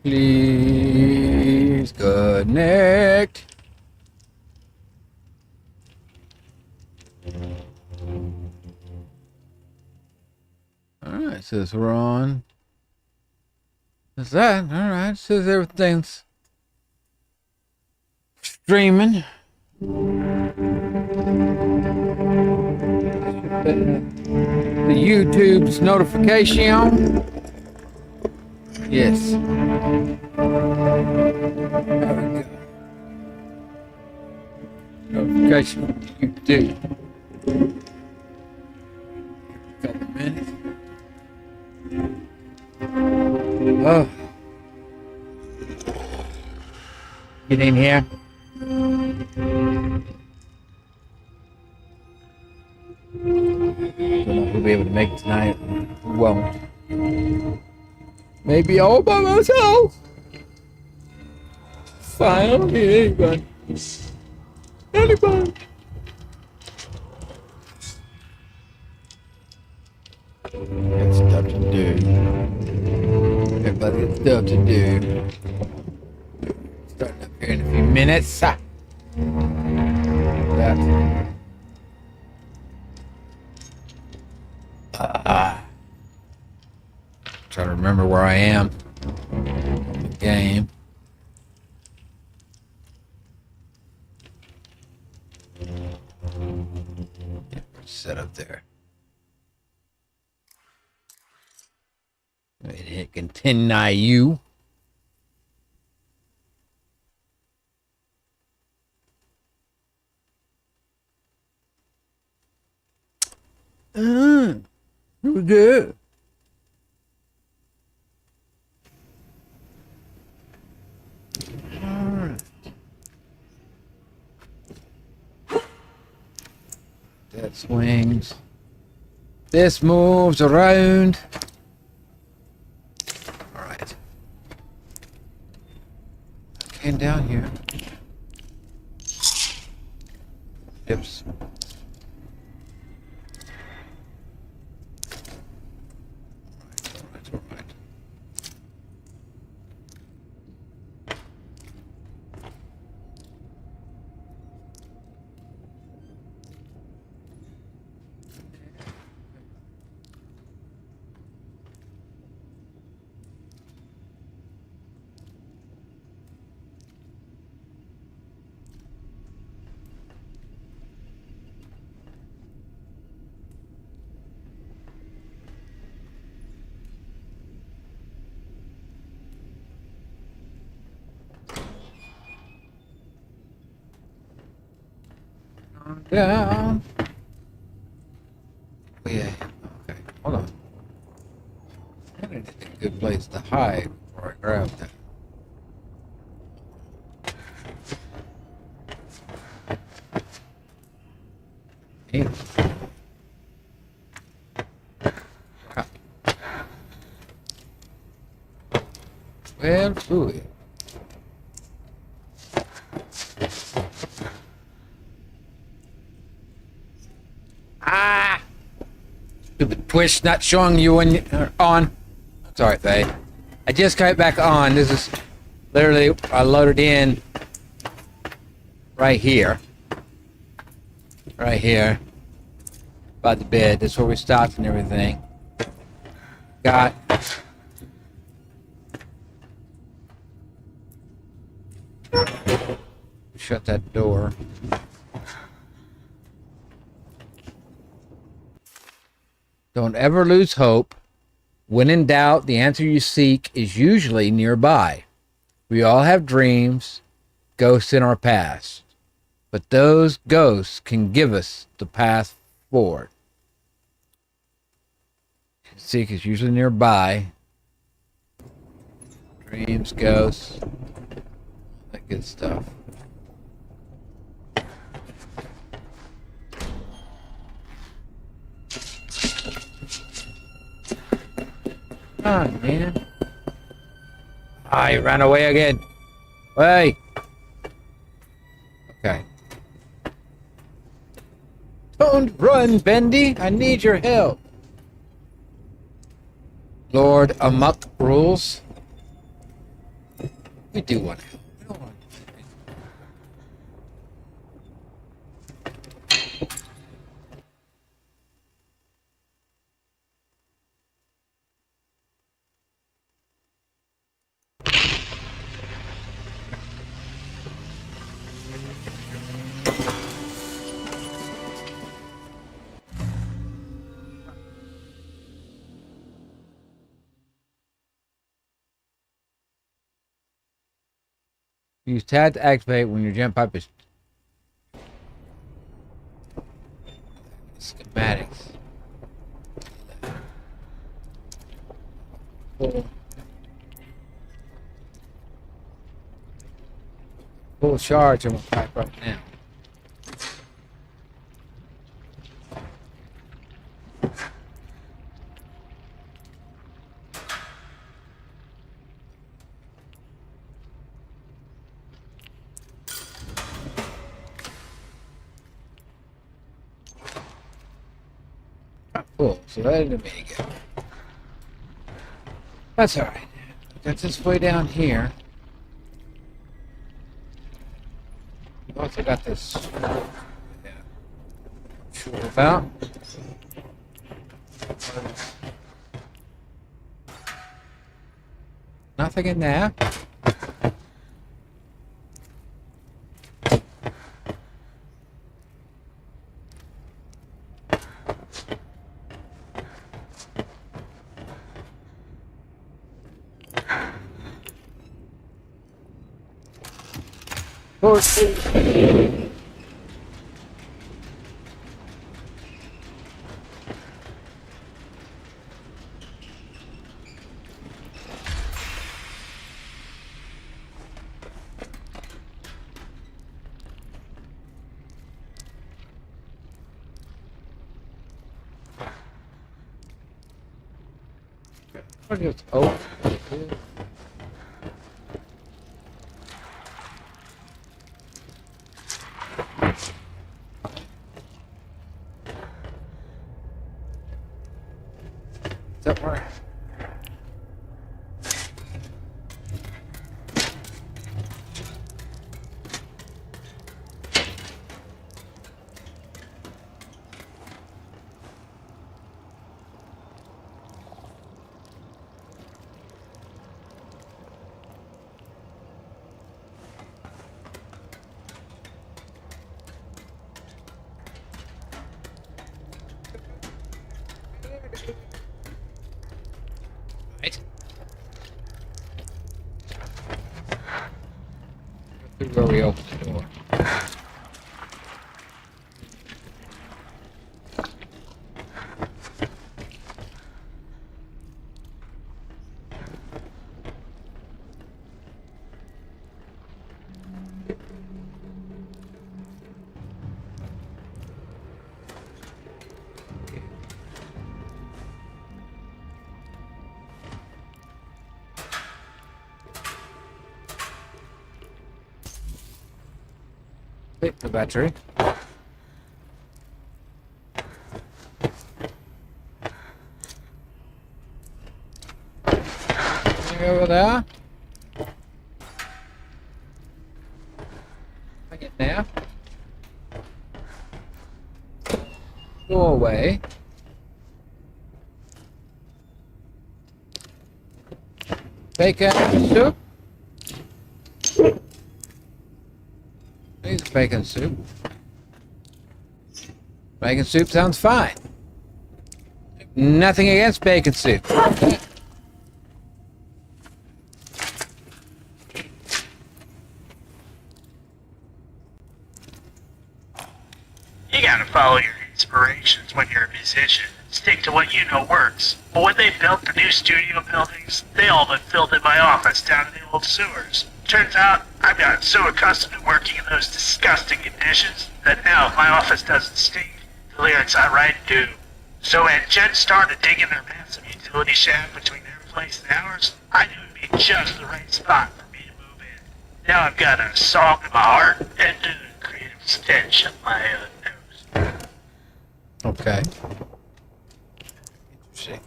Please connect. Alright, says we're on. Is that? Alright, says everything's streaming. The YouTube's notification. Yes. There we go. Notification YouTube. A couple minutes. Oh. Get in here. Don't know if we'll be able to make it tonight. We won't. Maybe all by myself. Fine, I don't need anybody. Anybody. Got stuff to do. Everybody got stuff to do. Starting up here in a few minutes. That's try to remember where I am on the game. Set up there. Hit continue. We're good. All right. That swings. This moves around. All right. Came down here. Dips. All right. Down. Oh, yeah. Okay. Hold on. I need a good place to hide before I grab that. Hey. Well, fluid. Stupid twist not showing you when you're on. That's alright, Faye. I just got it back on. This is literally, I loaded in right here. Right here. By the bed. That's where we stopped and everything. Got shut that door. Don't ever lose hope. When in doubt, the answer you seek is usually nearby. We all have dreams, ghosts in our past. But those ghosts can give us the path forward. Seek is usually nearby. Dreams, ghosts, that good stuff. Come on, man. Ah, he ran away again. Hey. Okay. Don't run, Bendy. I need your help. Lord Amok rules. We do want to help. We don't want to use tab to activate when your jump pipe is schematics. Full charge on my pipe right now. Cool, so that didn't mean to go. That's alright. Got this way down here. Also got this sure about. Nothing in there. Oh. Don't worry. Right. This is where we open the door. Hit the battery. Over there. Take it now. Go away. Bacon soup. Here's bacon soup. Bacon soup sounds fine. Nothing against bacon soup. You gotta follow your inspirations when you're a musician. Stick to what you know works. But when they built the new studio buildings, they all but filled in my office down in the old sewers. Turns out, I've gotten so accustomed to working in those disgusting conditions that now if my office doesn't stink, the lyrics I write do. So when Jen started digging their massive utility shaft between their place and ours, I knew it'd be just the right spot for me to move in. Now I've got a song in my heart and a creative stench up my nose. Okay. Interesting.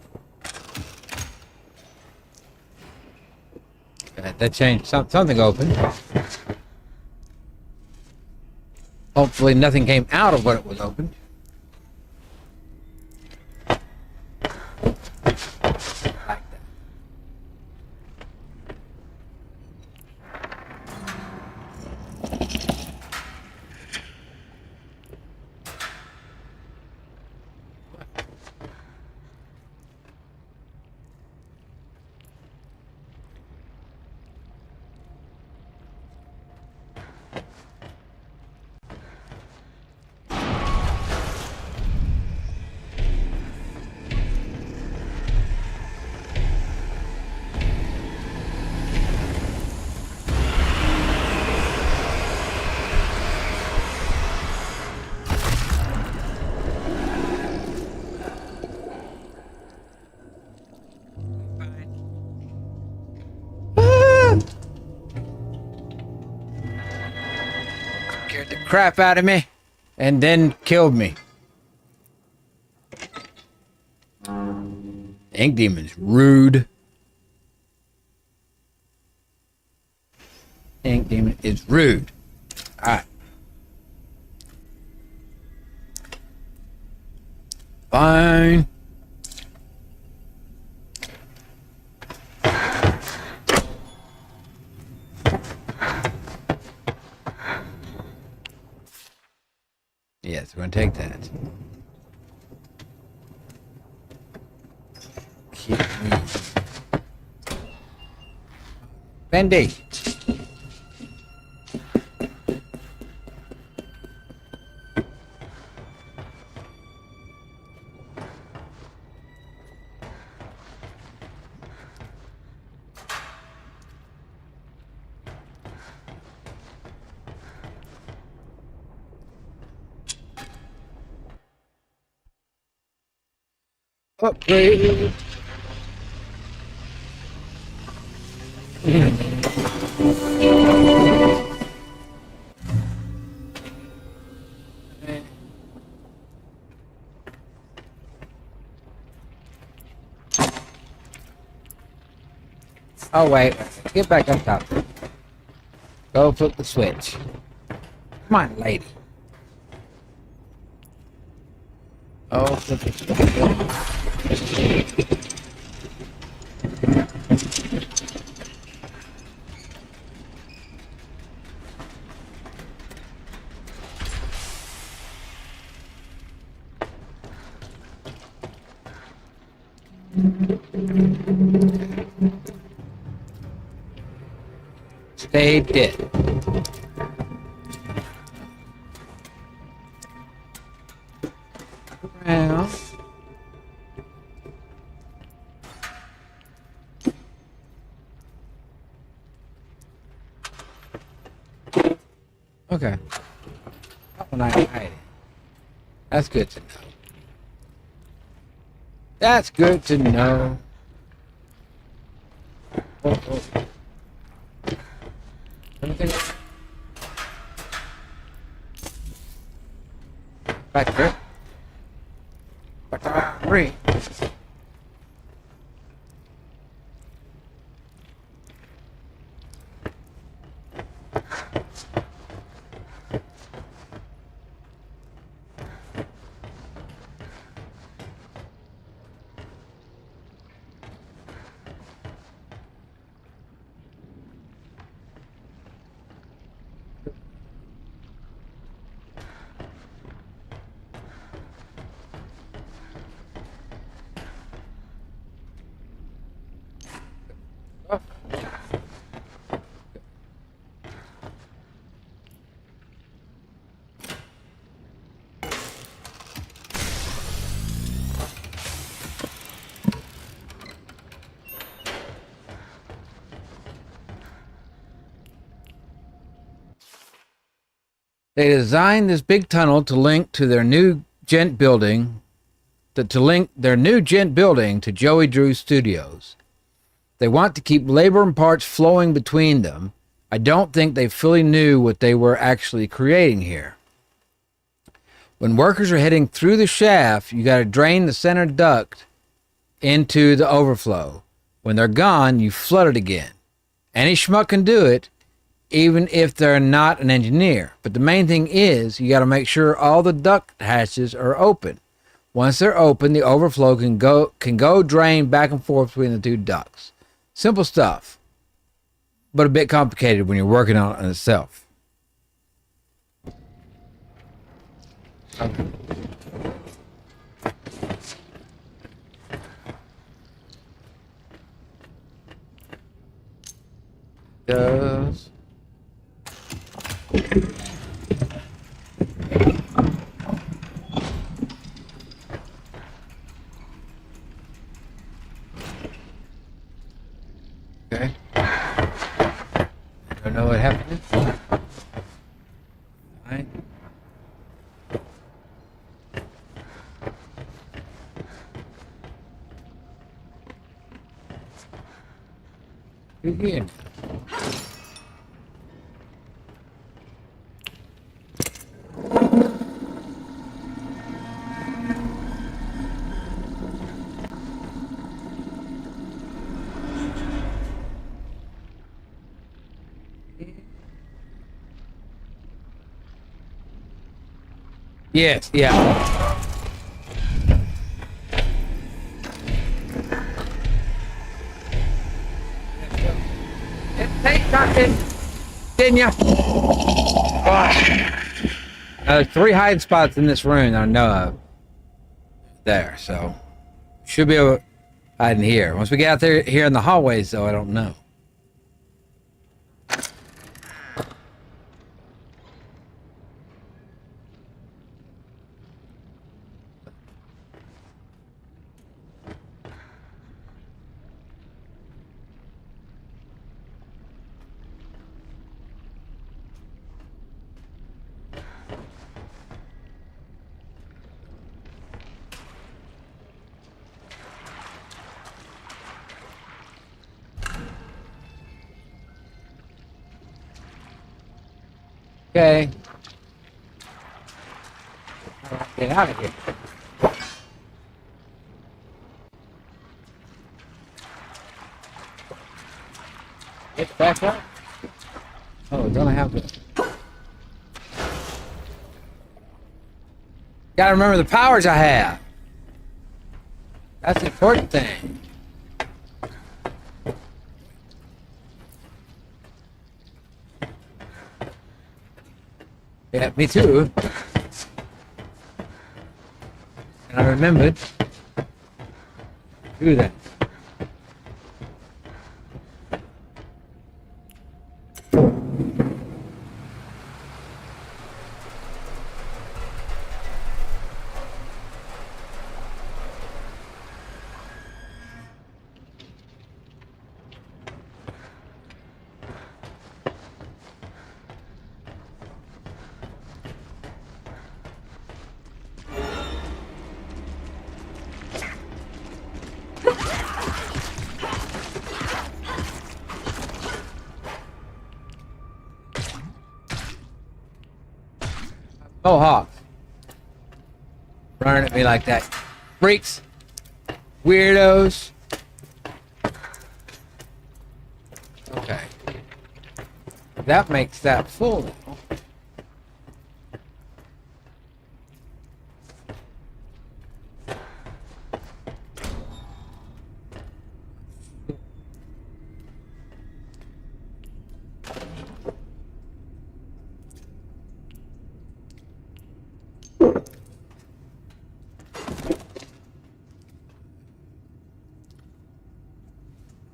That changed. Something opened. Hopefully nothing came out of what it was opened. Like that. Scared the crap out of me and then killed me. Ink Demon's rude. Ink Demon is rude. Alright. Fine. Yes, we're going to take that. Keep me. Bendy. Upgrade. Oh wait, get back up top. Go flip the switch. Come on, lady. Oh, flip the switch. Stay dead. Around. Okay. That one I hide. That's good to know. That's good to know. Oh, oh. Anything? Back there. Back to 3. They designed this big tunnel to link to their new gent building, to link their new gent building to Joey Drew's studios. They want to keep labor and parts flowing between them. I don't think they fully knew what they were actually creating here. When workers are heading through the shaft, you got to drain the center duct into the overflow. When they're gone, you flood it again. Any schmuck can do it, even if they're not an engineer. But the main thing is you got to make sure all the duct hatches are open. Once they're open, the overflow can go drain back and forth between the two ducts. Simple stuff, but a bit complicated when you're working on it itself. Okay. Does okay. I don't know what happened. Right. Again. Yes, yeah. Take something, didn't you? There's 3 hiding spots in this room that I know of. There, so should be able to hide in here. Once we get out there here in the hallways, though, I don't know. Okay. Get out of here. Get back up. Oh, don't I have to? Gotta remember the powers I have. That's the important thing. Yeah, me too. And I remembered to do that. Mohawks running at me like that. Freaks. Weirdos. Okay. That makes that full now.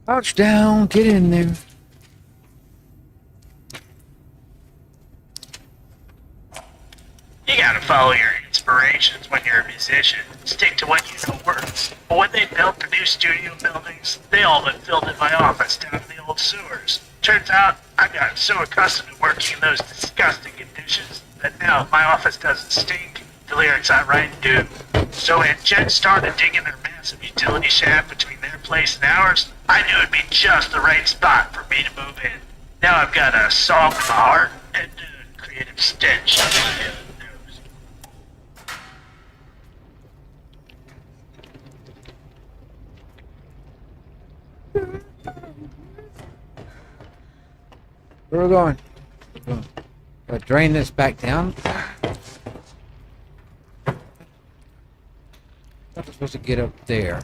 Crouch down, get in there. You gotta follow your inspirations when you're a musician. Stick to what you know works. But when they built the new studio buildings, they all but filled in my office down in the old sewers. Turns out, I got so accustomed to working in those disgusting conditions that now my office doesn't stink. The lyrics I write do. So when Jen started digging their massive utility shaft between their place and ours, I knew it'd be just the right spot for me to move in. Now I've got a song in my heart and a creative stench on my nose. Where are we going? Gotta drain this back down. I'm supposed to get up there.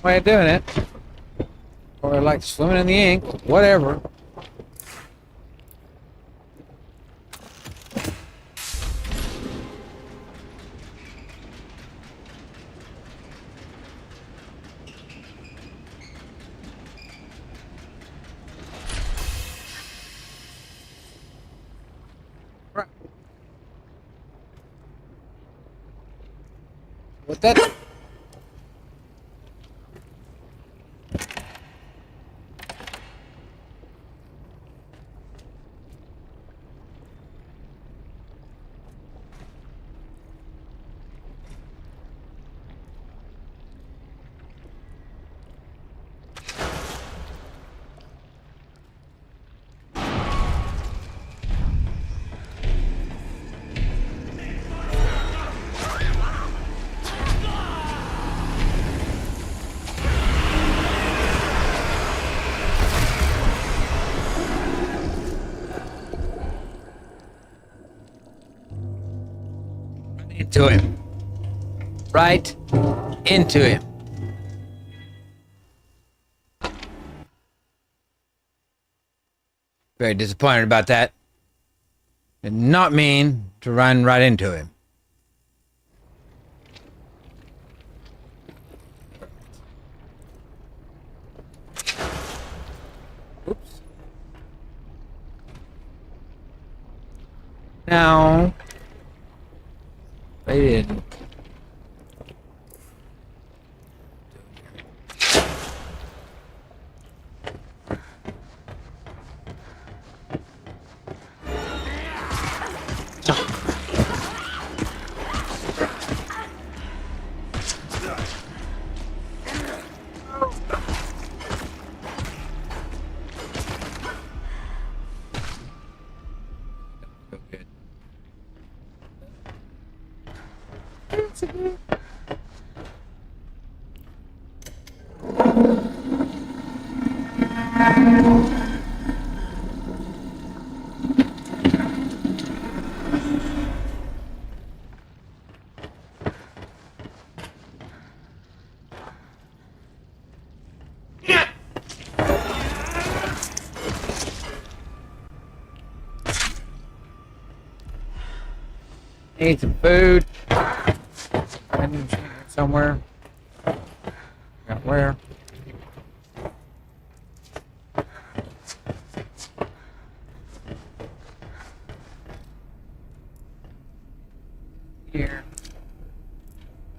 Way of doing it. Or like swimming in the ink. Whatever. Right. What that? Into him. Right into him. Very disappointed about that. Did not mean to run right into him. Oops. Now, they didn't. Need some food. Somewhere. Got where? Here.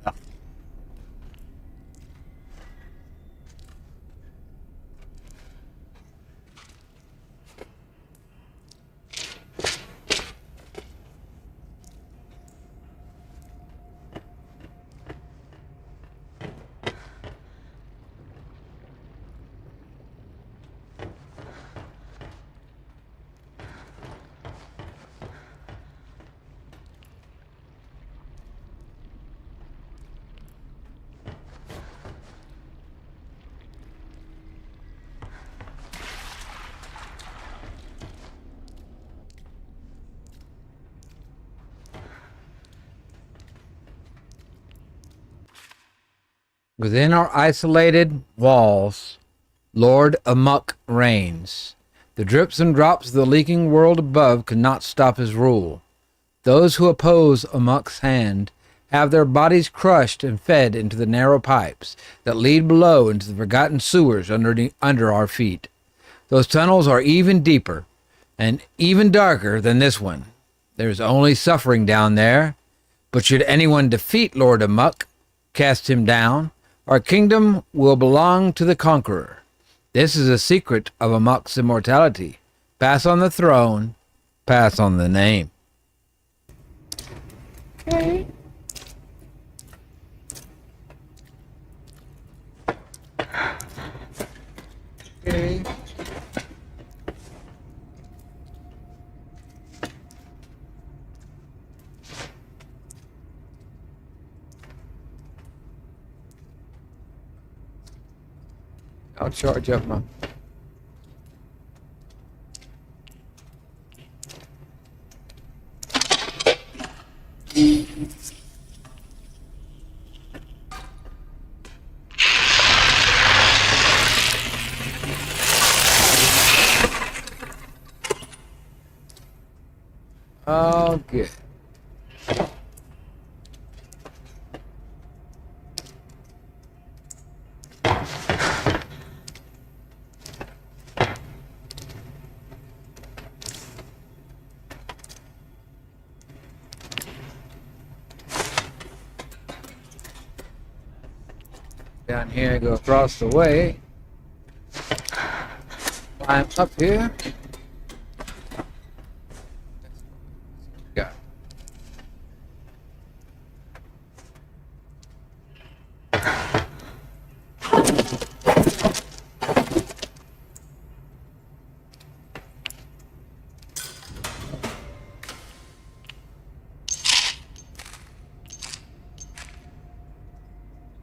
Oh. Within our isolated walls, Lord Amok reigns. The drips and drops of the leaking world above could not stop his rule. Those who oppose Amok's hand have their bodies crushed and fed into the narrow pipes that lead below into the forgotten sewers under our feet. Those tunnels are even deeper and even darker than this one. There is only suffering down there, but should anyone defeat Lord Amok, cast him down, our kingdom will belong to the conqueror. This is a secret of Amok's immortality. Pass on the throne, pass on the name. Okay. Okay. I'll charge up my... Oh, good. Down here, go across the way. Climb up here. Got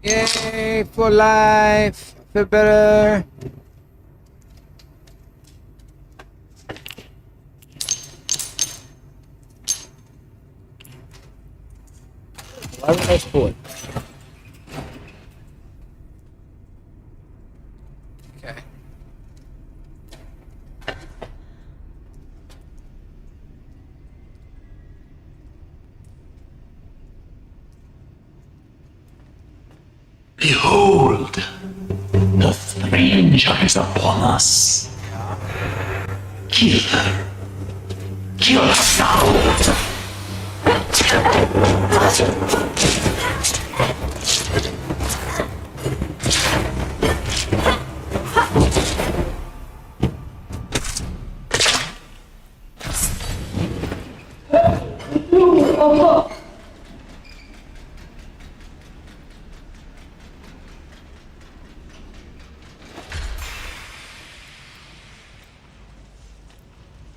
Yay, for life. I feel better. Let's pull it. Okay. Behold, the stranger is upon us. Kill her. Kill her now.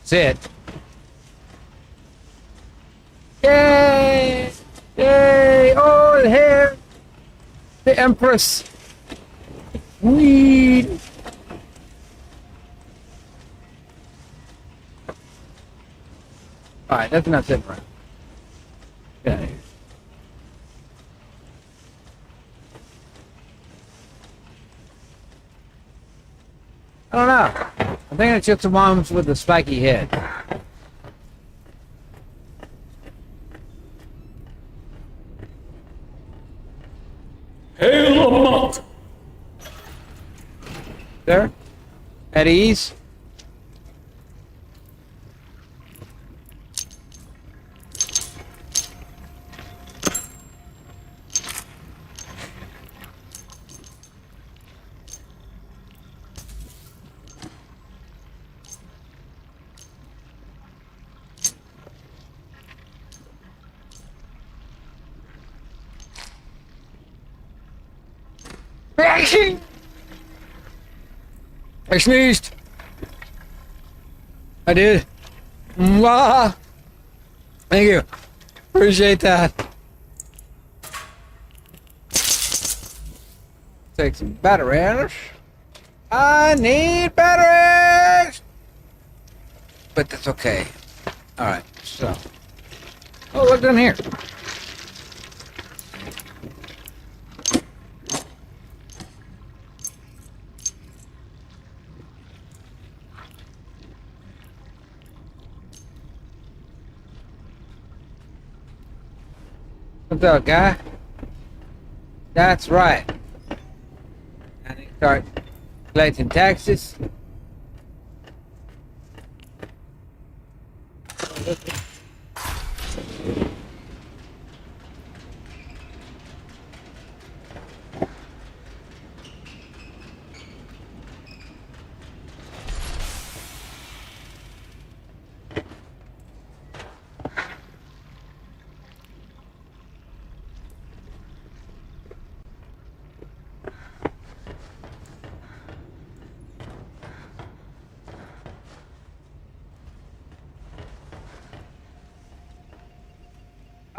That's it. Yay! Yay! All hair! The Empress! Weed! Alright, that's not it, right? Okay. I don't know. I think it's just the ones with the spiky head. Hail amok! There? At ease? I sneezed. I did. Mwah. Thank you. Appreciate that. Take some batteries. I need batteries. But that's okay. Alright, so. Oh, look down here. What's up, guy? That's right. I need to start collecting taxes.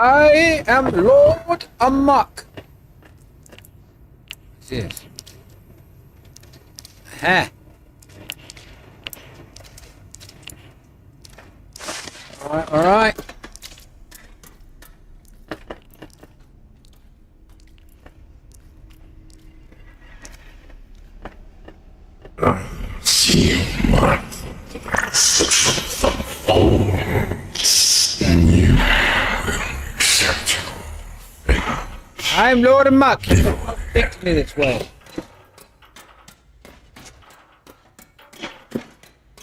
I am Lord Amok. What's this? Huh. Alright, alright. See my phones. You accept. I'm Lord of Muck. Fix me this way.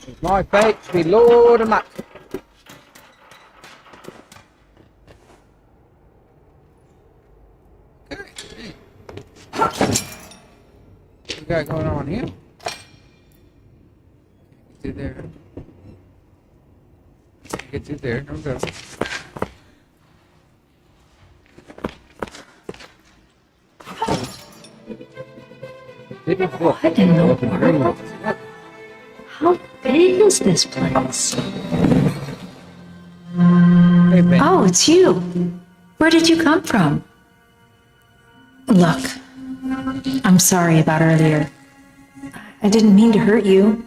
It's my fate to be Lord of Muck. Okay. What we got going on here? Get through there. Get through there. There we go. What in the world? How big is this place? Hey, Ben. Oh, it's you. Where did you come from? Look, I'm sorry about earlier. I didn't mean to hurt you.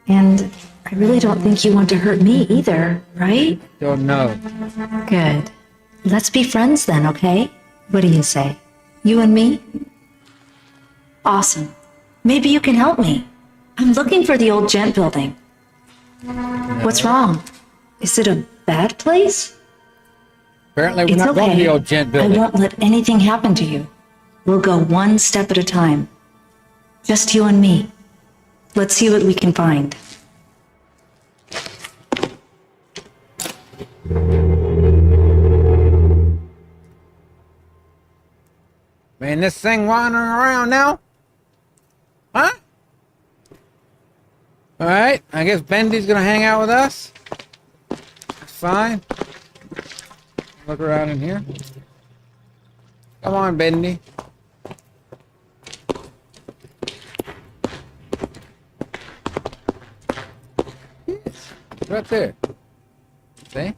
And I really don't think you want to hurt me either, right? Don't know. Good. Let's be friends then, okay? What do you say? You and me? Awesome. Maybe you can help me. I'm looking for the old gent building. What's wrong? Is it a bad place? Apparently, we're It's not going to okay. the old gent I building. won't let anything happen to you. We'll go one step at a time. Just you and me. Let's see what we can find. Man, this thing wandering around now? Huh? Alright, I guess Bendy's gonna hang out with us. That's fine. Look around in here. Come on, Bendy. Yes, right there. See?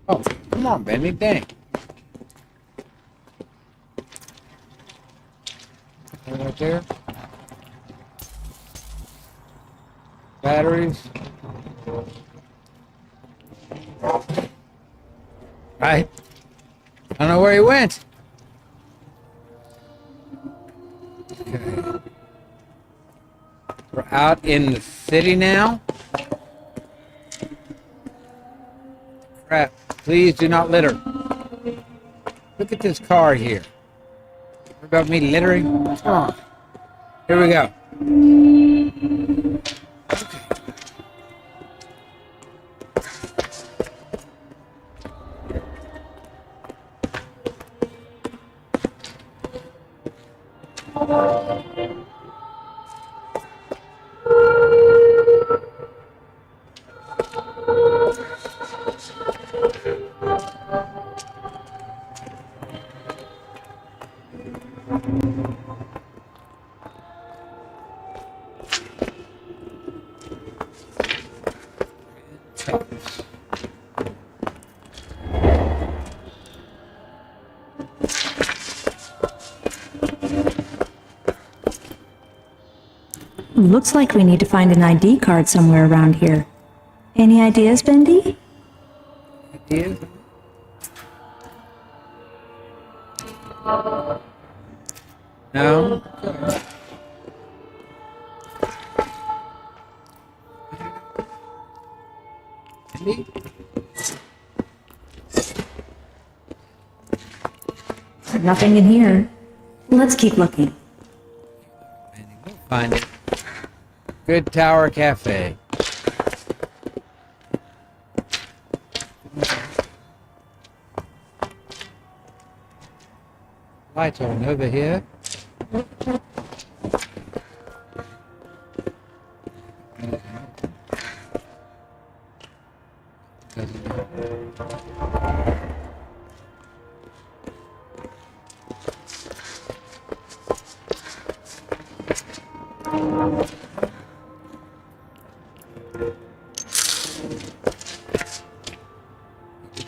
Oh, come on, Bendy, dang. Right there. Batteries. Right. I don't know where he went. Okay. We're out in the city now. Crap. Please do not litter. Look at this car here. What about me littering? Come on. Here we go. Okay. Looks like we need to find an ID card somewhere around here. Any ideas, Bendy? Ideas? No? Okay. Bendy? Nothing in here. Let's keep looking. Bendy, we'll find it. Good Tower Cafe. Lights on over here.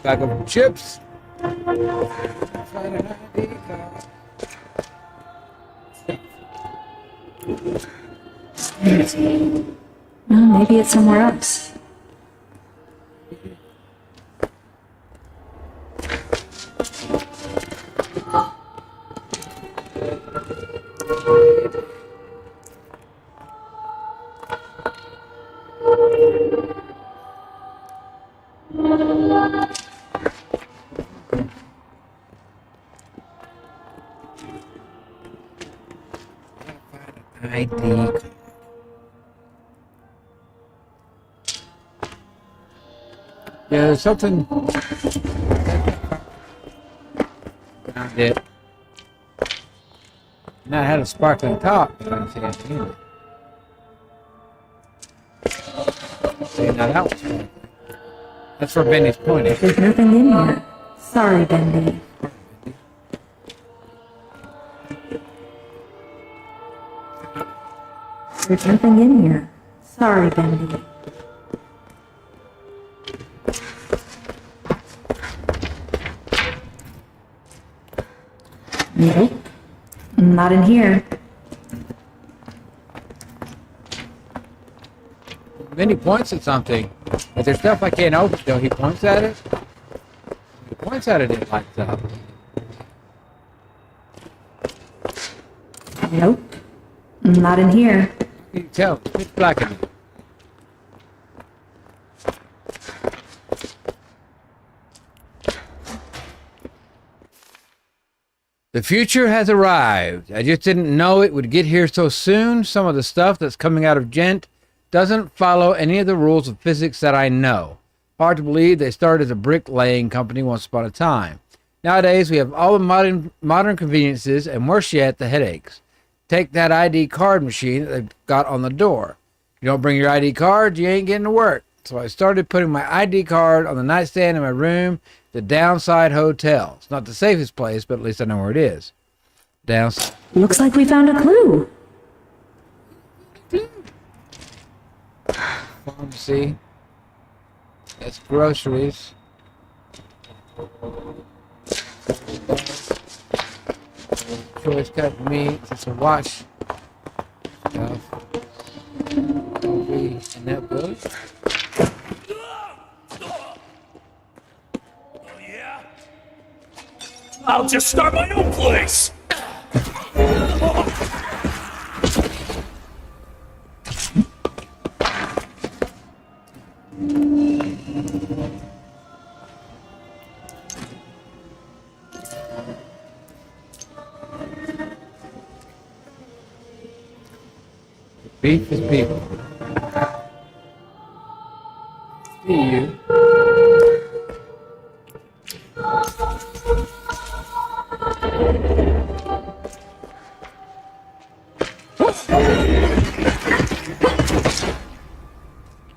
Bag of chips. Find an ID card. Well, maybe it's somewhere else. ID card. Yeah, there's something. Found it. And that had a sparkling top. I don't see anything in it. See, now that was sparkling. That's where Bendy's pointing. There's nothing in here. Sorry, Bendy. There's nothing in here. Sorry, Bendy. Nope. Not in here. Bendy points at something. If there's stuff I can't open still, he points at it. He points at it, it lights up. Nope. Not in here. You can tell, it's black in it. The future has arrived. I just didn't know it would get here so soon. Some of the stuff that's coming out of Gent doesn't follow any of the rules of physics that I know. Hard to believe they started as a bricklaying company once upon a time. Nowadays, we have all the modern conveniences and worse yet, the headaches. Take that ID card machine that they've got on the door. You don't bring your ID card, you ain't getting to work. So I started putting my ID card on the nightstand in my room, the Downside Hotel. It's not the safest place, but at least I know where it is. Downside. Looks like we found a clue. Pharmacy. That's groceries. Choice cut meats. It's a wash stuff. Coffee and that book. I'll just start my own place. Beef is people. See you.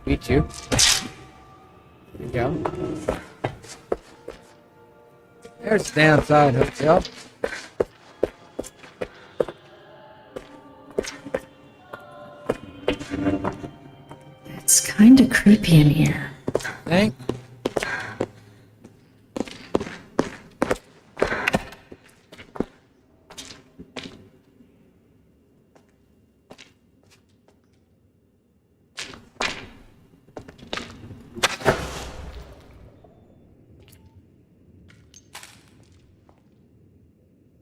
Beat you. There you go. There's the Downside Hotel. It's kind of creepy in here. Think.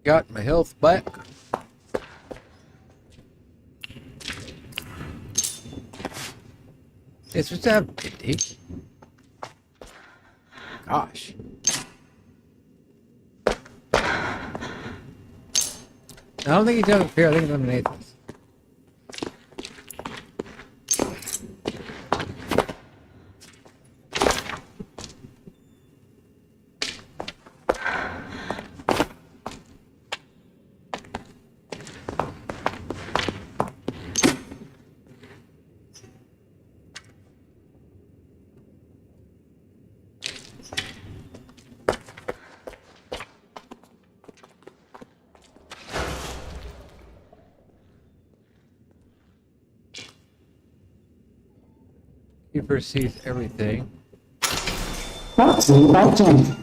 Got my health back. It's what's up, Bendy? Gosh. I don't think he does up here. I think it's underneath us. Keeper sees everything. That's legend.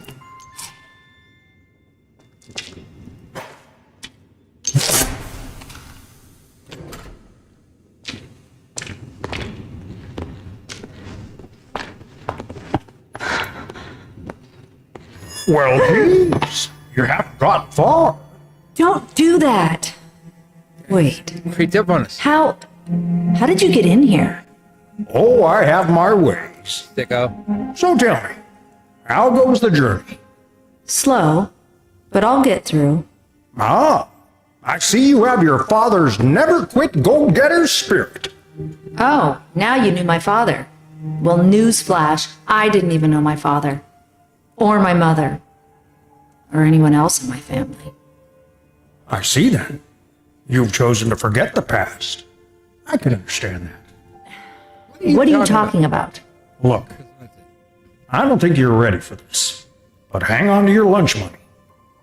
Well, geez, you haven't got far. Don't do that. Wait, Creeped up on us. how did you get in here? Oh, I have my ways. Sicko. So tell me, how goes the journey? Slow, but I'll get through. Ah, I see you have your father's never-quit go-getter spirit. Oh, now you knew my father. Well, newsflash, I didn't even know my father. Or my mother. Or anyone else in my family. I see then. You've chosen to forget the past. I can understand that. What are you talking about? Look, I don't think you're ready for this, but hang on to your lunch money.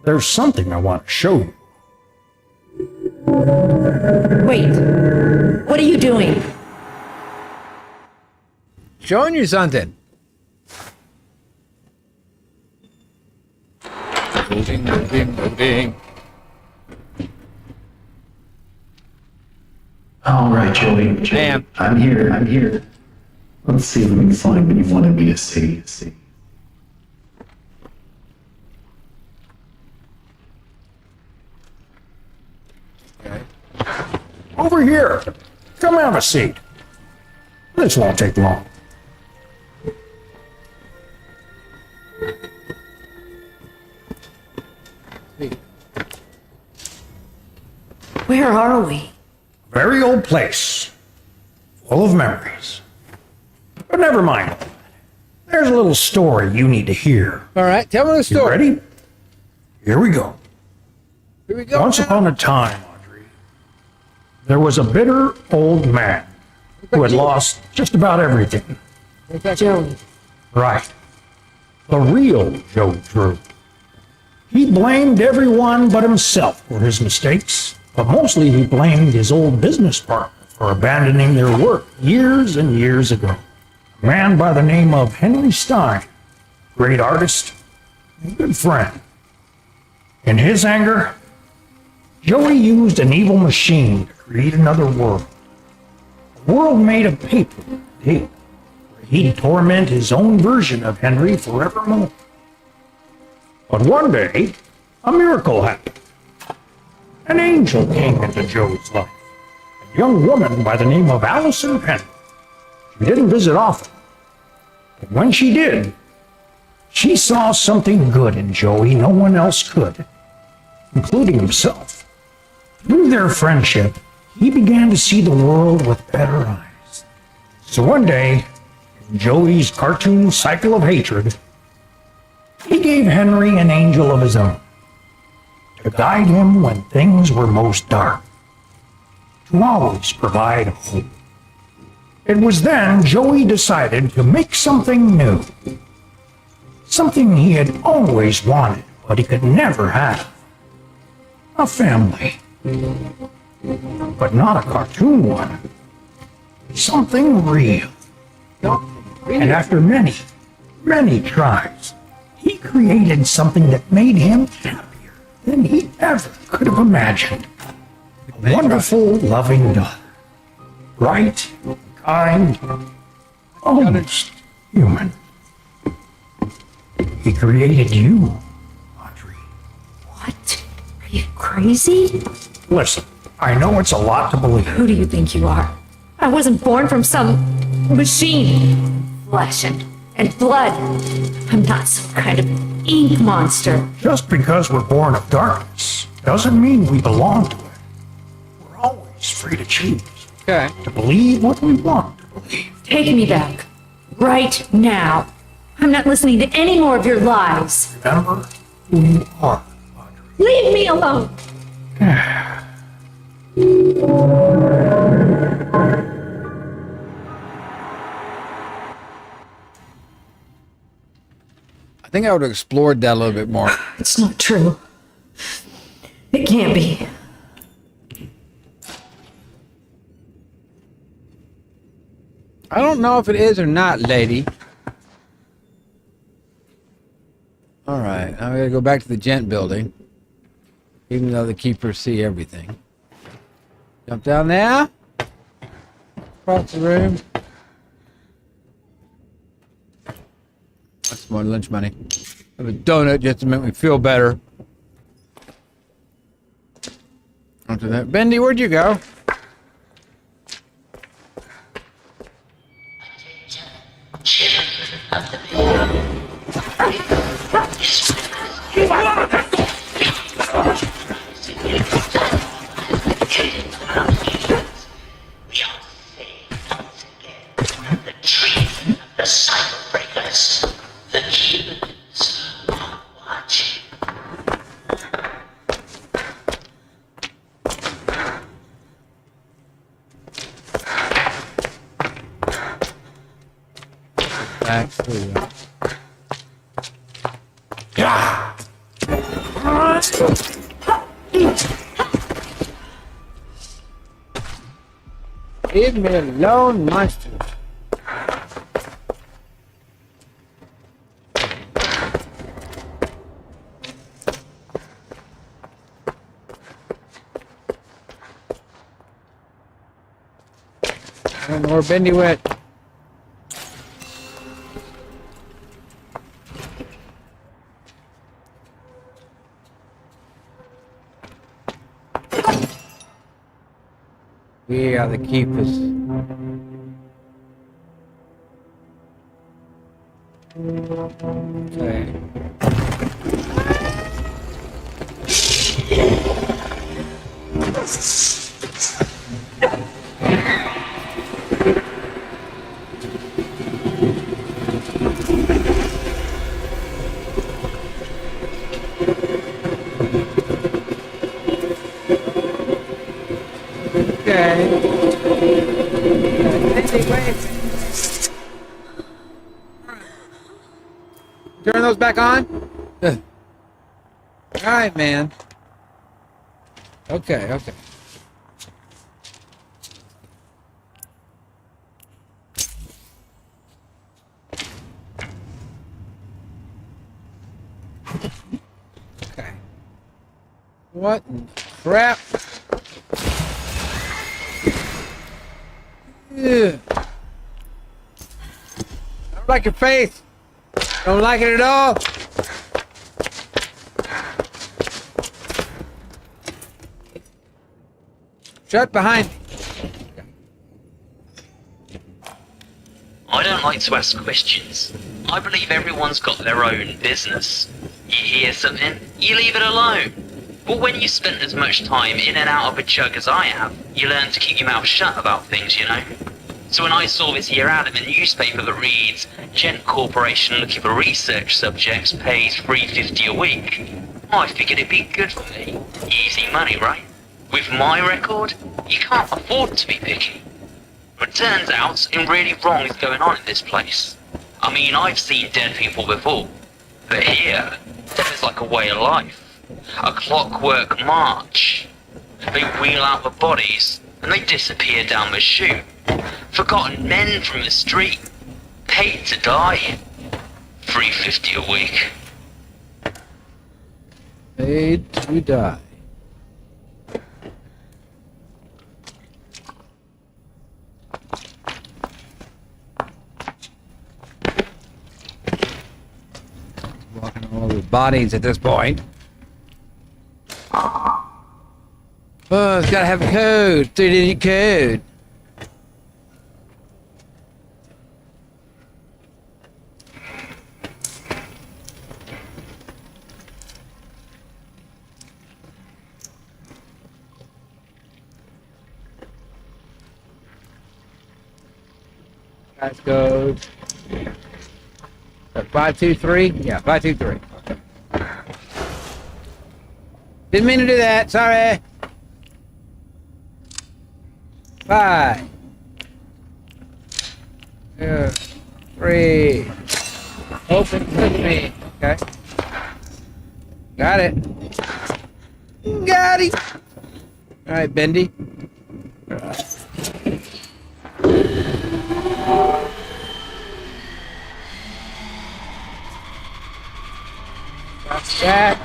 There's something I want to show you. Wait, what are you doing? Showing you something. Loading, loading, loading. All right, Joey. Ma'am. I'm here. Let's see if we can find what you wanted me to see. Okay. Over here. Come have a seat. This won't take long. Where are we? Very old place. Full of memories. But never mind. There's a little story you need to hear. All right, tell me the You story. ready? Here we go. Here we go. Once now. upon a time, Audrey, there was a bitter old man who had lost just about everything. Joey. Right. The real Joe Drew. He blamed everyone but himself for his mistakes, but mostly he blamed his old business partner for abandoning their work years and years ago. A man by the name of Henry Stein, great artist and good friend. In his anger, Joey used an evil machine to create another world. A world made of paper and tape. He'd torment his own version of Henry forevermore. But one day, a miracle happened. An angel came into Joe's life. A young woman by the name of Allison Penn. She didn't visit often. But when she did, she saw something good in Joey no one else could, including himself. Through their friendship, he began to see the world with better eyes. So one day, in Joey's cartoon cycle of hatred, he gave Henry an angel of his own to guide him when things were most dark, to always provide hope. It was then Joey decided to make something new, something he had always wanted, but he could never have. A family. But not a cartoon one. Something real. And after many, many tries, he created something that made him happier than he ever could have imagined. A wonderful, loving daughter. Bright, kind, almost human. He created you, Audrey. What? Are you crazy? Listen, I know it's a lot to believe. Who do you think you are? I wasn't born from some machine. Flesh and blood. I'm not some kind of ink monster. Just because we're born of darkness doesn't mean we belong to it. We're always free to choose, Okay. to believe what we want to believe. Take me back. Right now. I'm not listening to any more of your lies. Remember who you are, Audrey. Leave me alone. I think I would have explored that a little bit more. It's not true. It can't be. I don't know if it is or not, lady. All right, now we gotta go back to the gent building, even though the keepers see everything. Jump down there. Across the room. That's more lunch money. Have a donut just to make me feel better. Onto that. Bendy, where'd you go? The cycle breakers, the demons are watching. Back through. Leave me alone, monster. I don't know where Bendy went. We are the keepers. Okay. Turn those back on? Ugh. All right, man. Okay, okay. Okay. What in crap? Ugh. I don't like your face. Don't like it at all. Shut behind me. I don't like to ask questions. I believe everyone's got their own business. You hear something, you leave it alone. But when you spent as much time in and out of a jug as I have, you learn to keep your mouth shut about things, you know? So when I saw this here ad in the newspaper that reads, Gent Corporation looking for research subjects, pays $3.50 a week, I figured it'd be good for me. Easy money, right? With my record, you can't afford to be picky. But turns out something really wrong is going on in this place. I mean, I've seen dead people before, but here, death is like a way of life. A clockwork march. They wheel out the bodies, and they disappear down the chute. Forgotten men from the street, paid to die. $3.50 a week. Paid to die. Walking all the bodies at this point. Oh, it's gotta have a code. 3-digit code. That's code. 523? Yeah, 523. Okay. Didn't mean to do that, sorry. 5 2 3. Open with me. Okay. Got it. Got it. Alright, Bendy. Jack.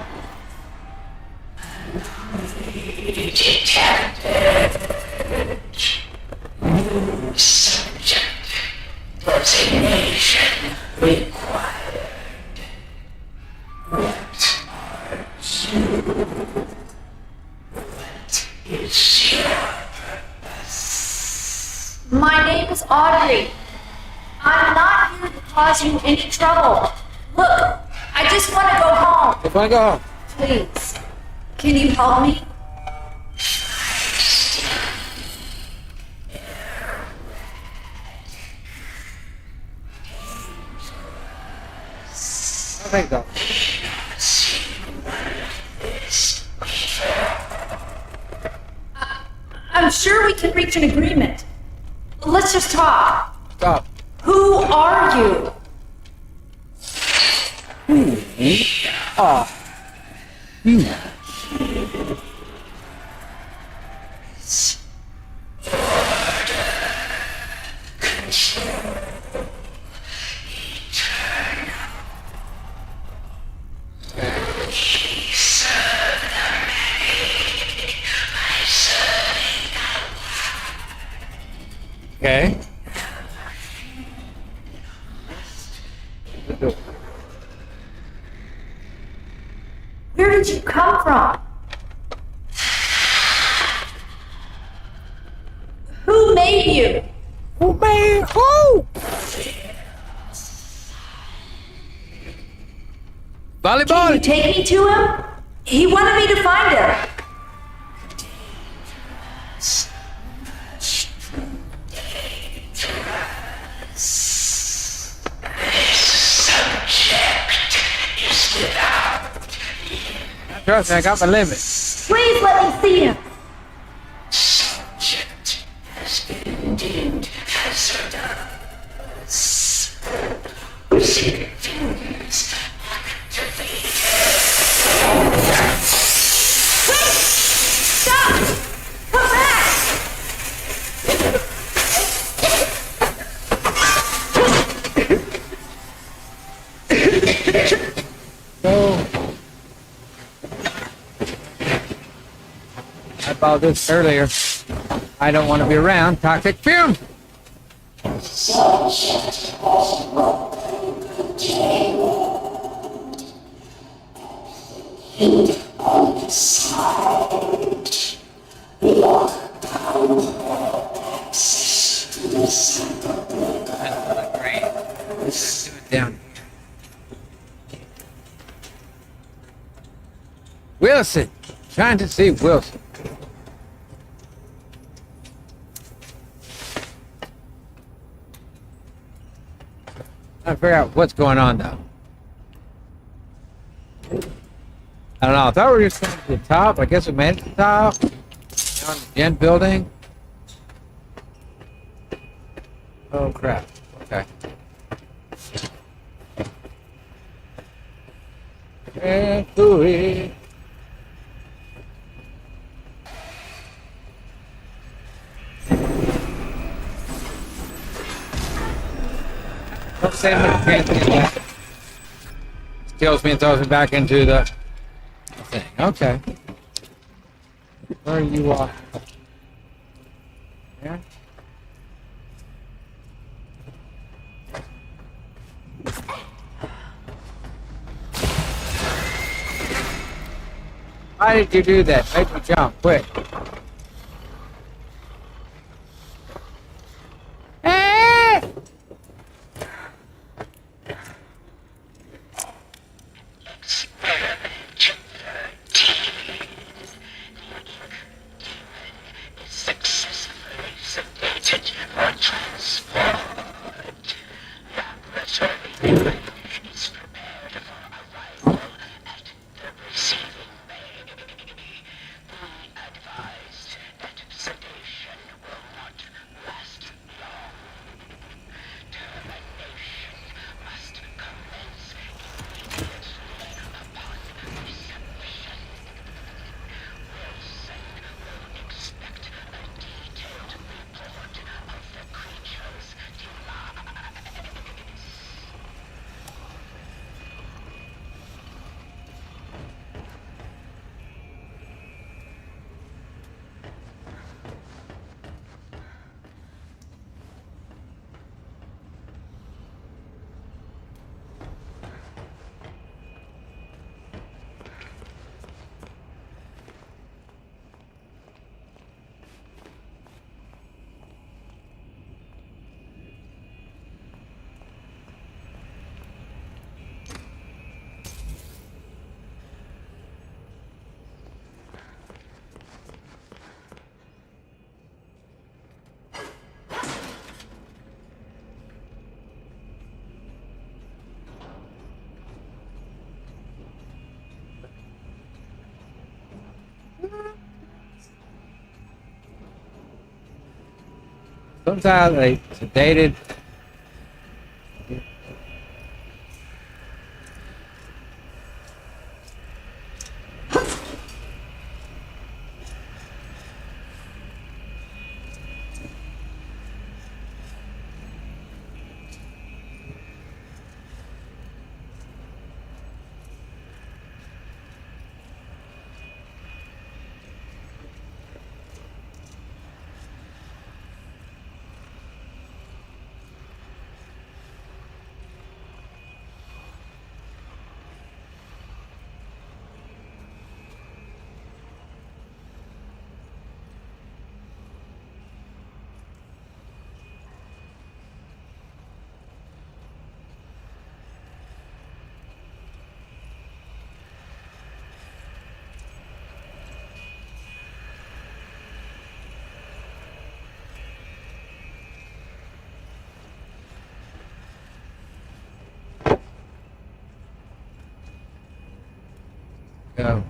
Subject. Designation required. What is your purpose? My name is Audrey. I'm not here to cause you any trouble. Look, I just want to go home. If I go home. Please, can you help me? I think so. I'm sure we can reach an agreement. Let's just talk. Stop. Who are you? You. Okay. Where did you come from? Who made you? Who made who? Can you Volleyball. take me to him? He wanted me to find him. Trust me, I got my limit. Please let me see him. Subject has been deemed hazardous. Receivings activated. Stop! Come back! So, I bought this earlier. I don't want to be around toxic fumes. Subject has broken containment. Hit on site. Lockdown access to the center. Great. Let's do it down here. Wilson. Trying to see Wilson. Trying to figure out what's going on though. I don't know. I thought we were just going to the top. I guess we made it to the top. Now on the gen building. Oh crap. Okay. Can't do it. Don't say I'm gonna can't get that. Kills me and throws me back into the thing. Okay. Where are you off? There? Why did you do that? Make me jump, quick. Ah! Successfully submitted for transport. Laboratory is prepared for arrival at the receiving bay. Be advised, Sometimes they sedated. Go.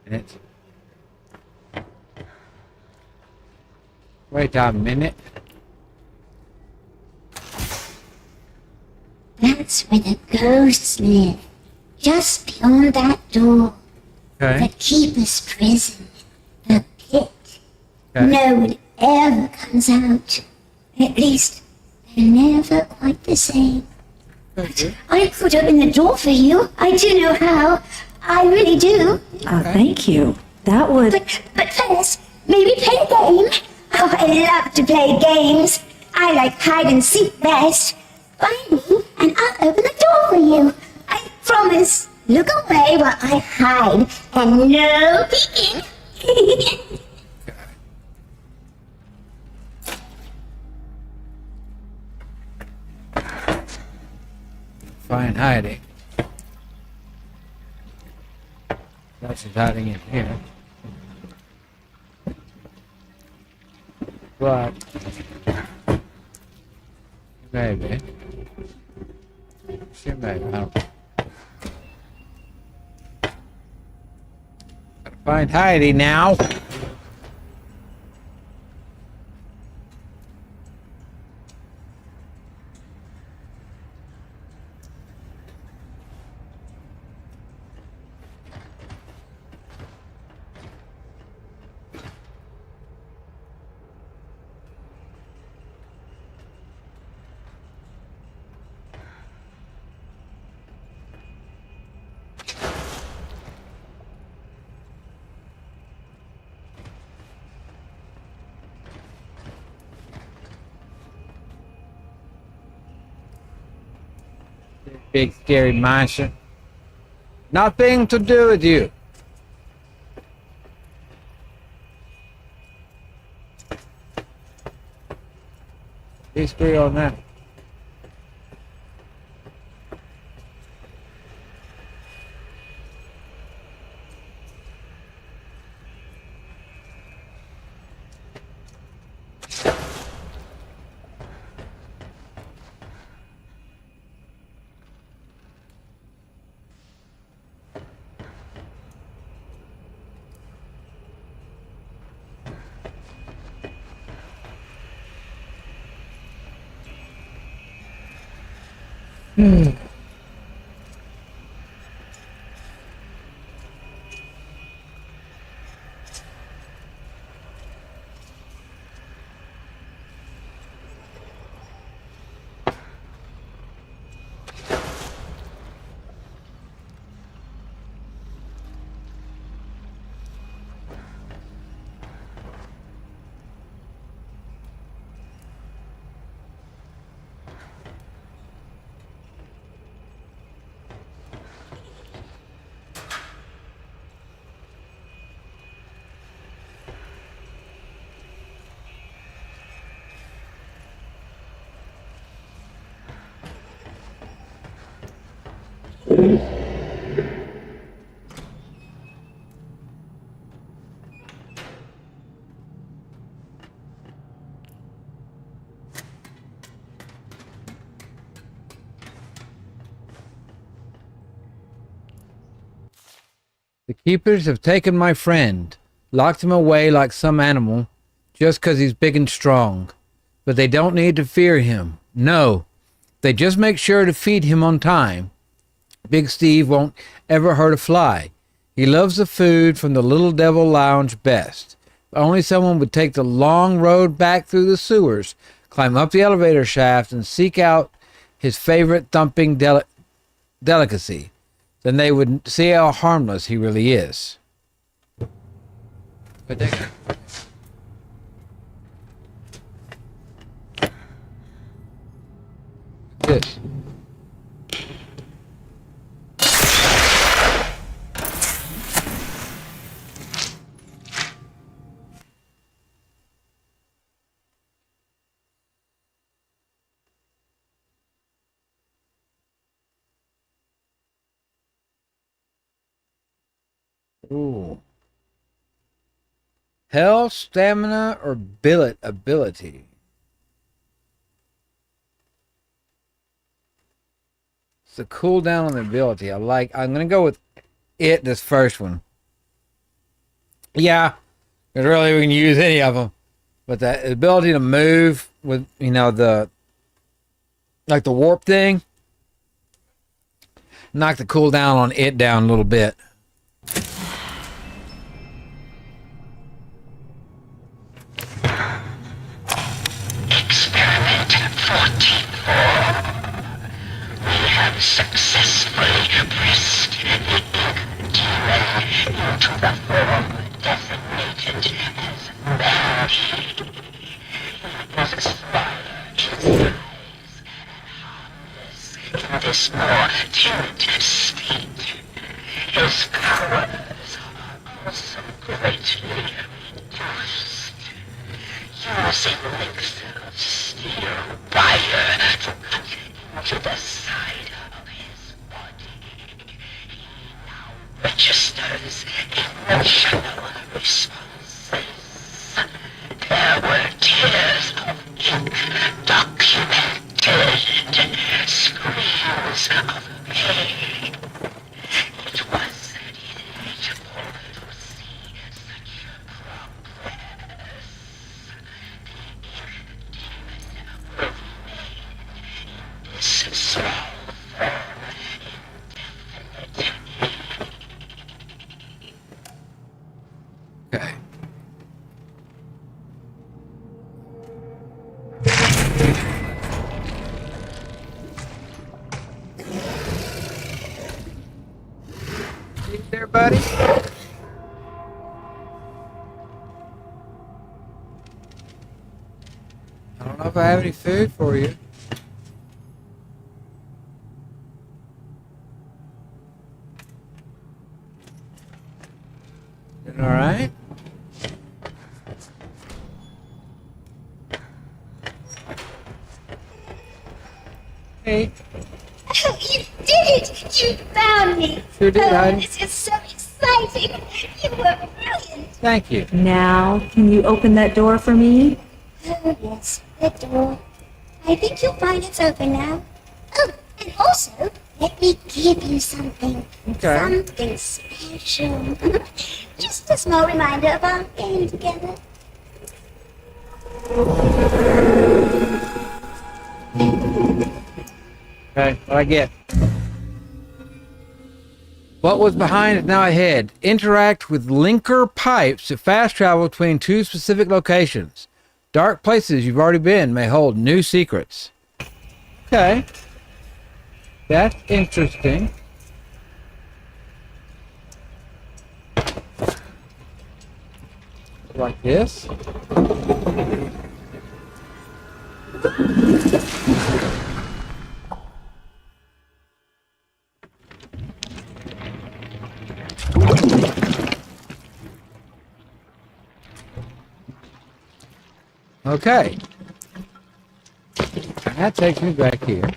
Minute. Wait a minute. That's where the ghosts live. Just beyond that door. Okay. The keeper's prison. The pit. Okay. No one ever comes out. At least, they're never quite the same. I could open the door for you. I do know how. I really do. Thank you. That would... But first, maybe play a game. Oh, I love to play games. I like hide and seek best. Find me, and I'll open the door for you. I promise. Look away while I hide, and no peeking. Fine hiding. That's just hiding in here. But maybe. She maybe. I don't know. Gotta find Heidi now. Big scary monster. Nothing to do with you. History on that. The keepers have taken my friend, locked him away like some animal, just 'cause he's big and strong. But they don't need to fear him. No, they just make sure to feed him on time. Big Steve won't ever hurt a fly. He loves the food from the Little Devil Lounge best. If only someone would take the long road back through the sewers, climb up the elevator shaft, and seek out his favorite thumping delicacy. Then they would see how harmless he really is. But they this. Ooh. Health, stamina, or billet ability. It's the cooldown on the ability. I'm gonna go with it, this first one. Yeah, because really we can use any of them. But that ability to move with, the warp thing, knock the cooldown on it down a little bit. Experiment 44. We have successfully pressed the ink demon into the form designated as Bendy. He is smaller in size and harmless in this more timid state. His powers are also greatly reduced. Using links of steel wire to cut into the side of his body, he now registers emotional responses. There were tears of ink documented, screams of pain. It was inevitable to see such progress. This small form indefinitely. Okay. You there, buddy? I don't know if I have any food for you. All right. Hey. Oh, you did it! You found me! Sure did, Heidi. This is so exciting! You were brilliant! Thank you. Now, can you open that door for me? Oh, yes, the door. I think you'll find it's open now. Oh, and also, let me give you something. Okay. Something special. Just a small reminder of our game together. Okay, what I get? What was behind is now ahead. Interact with linker pipes to fast travel between two specific locations. Dark places you've already been may hold new secrets. Okay. That's interesting. Like this. Okay. And that takes me back here.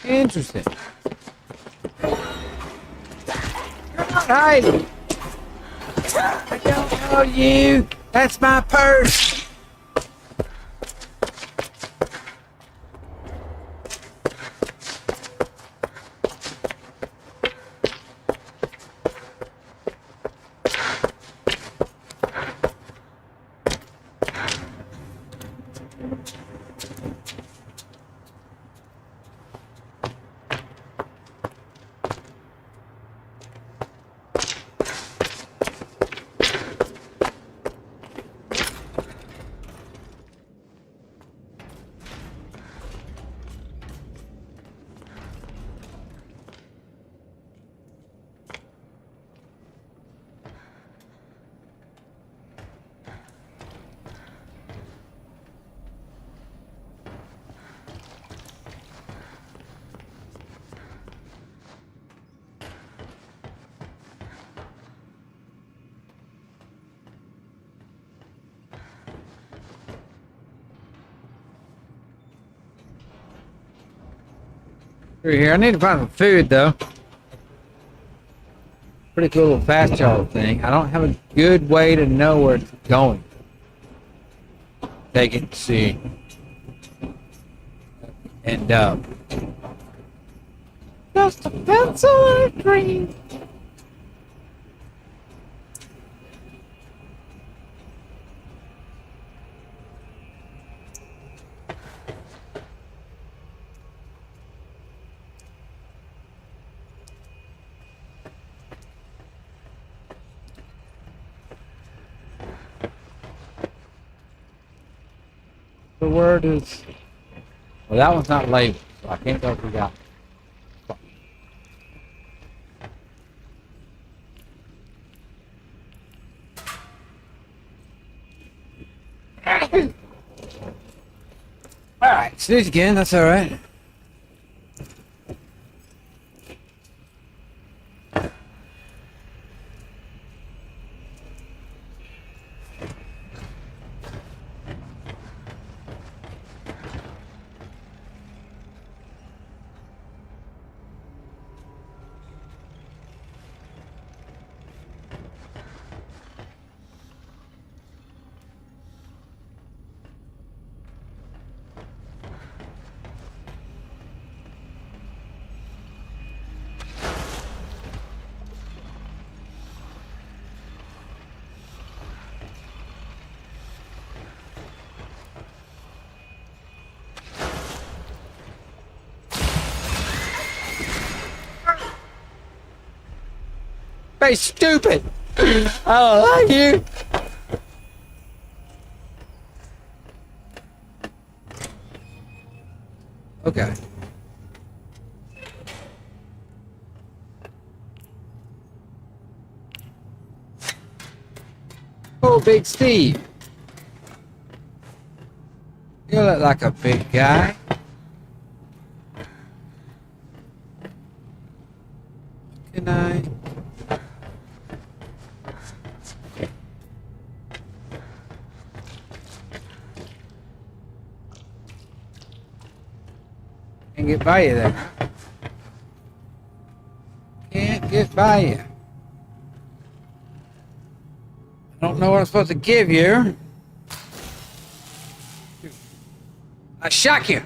Interesting. You're not hiding. I don't know you. That's my purse. Through here. I need to find some food though. Pretty cool little fast travel thing. I don't have a good way to know where it's going. Take it to see. End up. Just a pencil and a dream. The word is, well, that one's not labeled, so I can't tell if we got it. Alright, snooze again, that's alright. Very stupid. I don't like you. Okay. Oh, Big Steve. You look like a big guy. Can I? Can't get by you there. Can't get by you. I don't know what I'm supposed to give you. I shock you.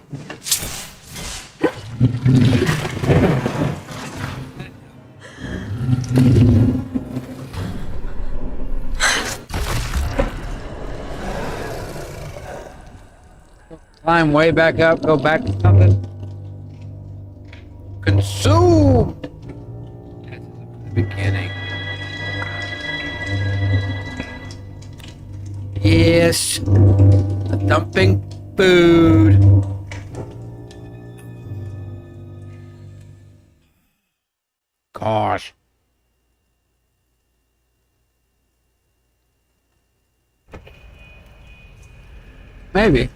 Climb way back up, go back to something. Consume! This is the beginning. Yes. A dumping food. Gosh. Maybe.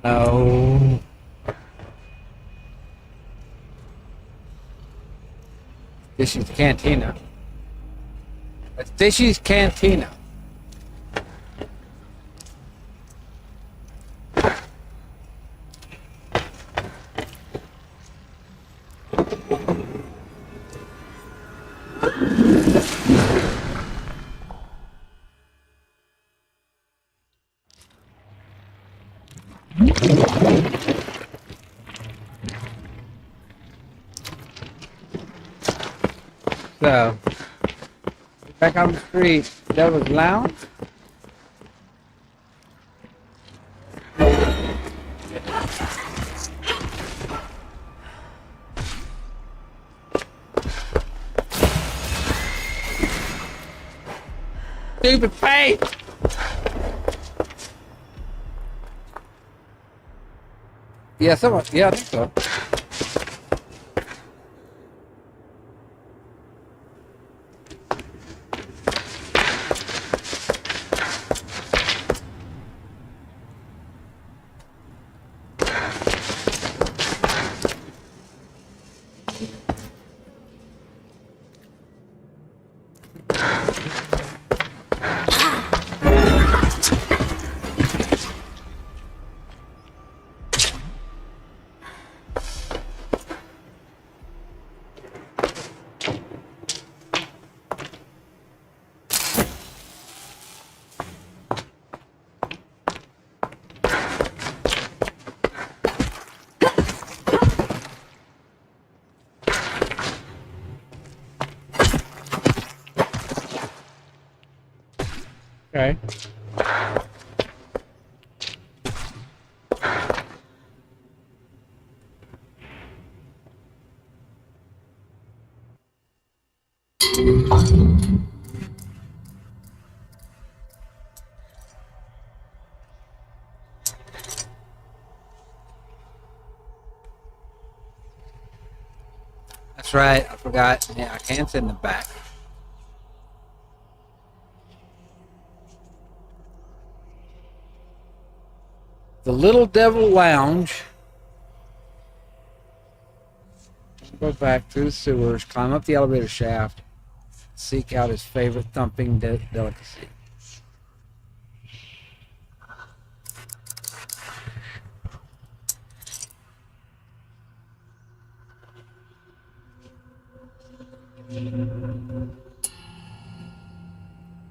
No. Fishy's Cantina. That's Fishy's Cantina. So, back on the street, Devil's Lounge. Stupid face! Yeah, someone. Yeah, I think so. Okay. That's right, I forgot. Yeah, I can sit in the back. The Little Devil Lounge. Go back through the sewers, climb up the elevator shaft, seek out his favorite thumping delicacy.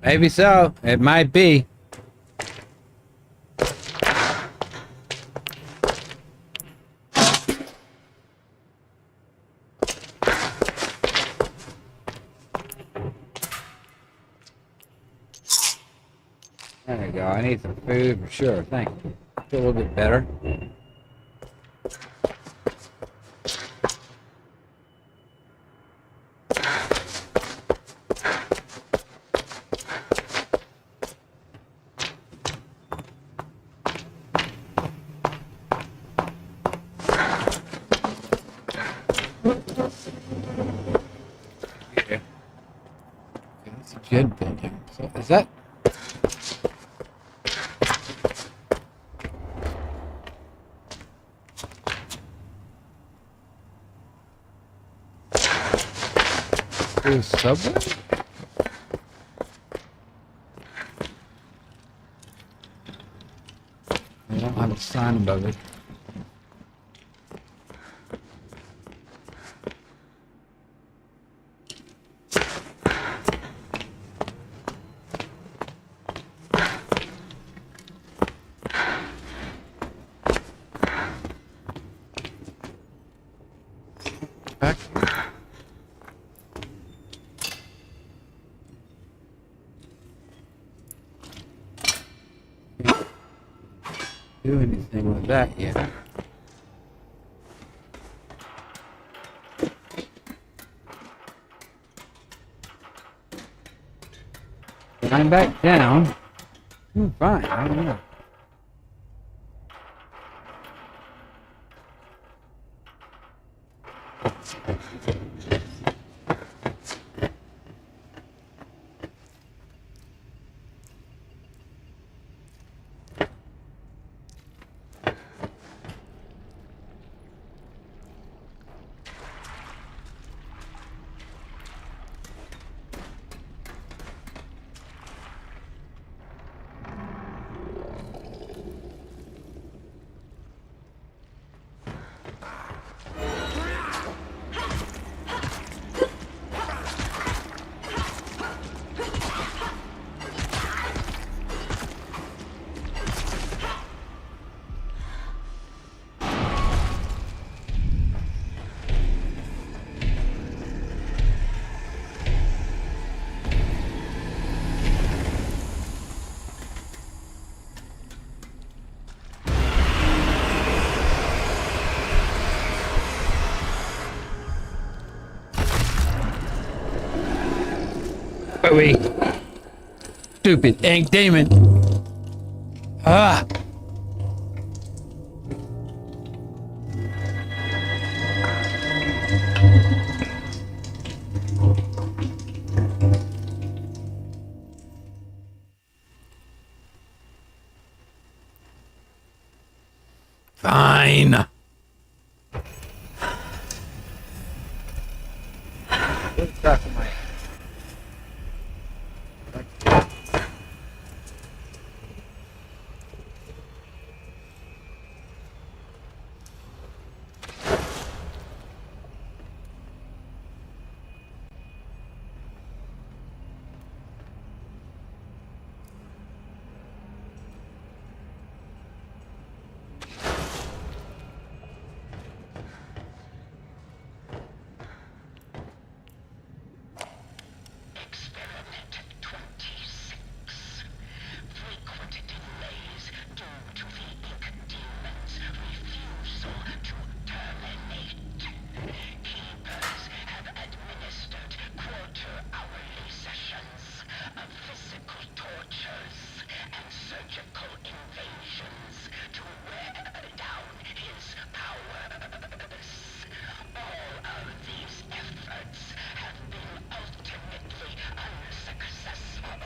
Maybe so. It might be. There we go. I need some food for sure. Thank you. Feel a little bit better. Yeah. That's a Jed building. So is that? The subway? I don't have a sign above it. Back. Do anything with that yet. When I'm back down, fine, I don't know. away. Stupid ink demon. Ah. Fine. Experiment 26. Frequent delays due to the ink demon's refusal to terminate. Keepers have administered quarter-hourly sessions of physical tortures and surgical invasions to wear down his powers. All of these efforts have been ultimately unsuccessful.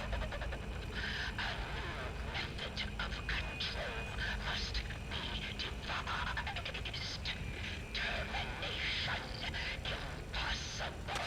A new method of control must be devised. Termination impossible.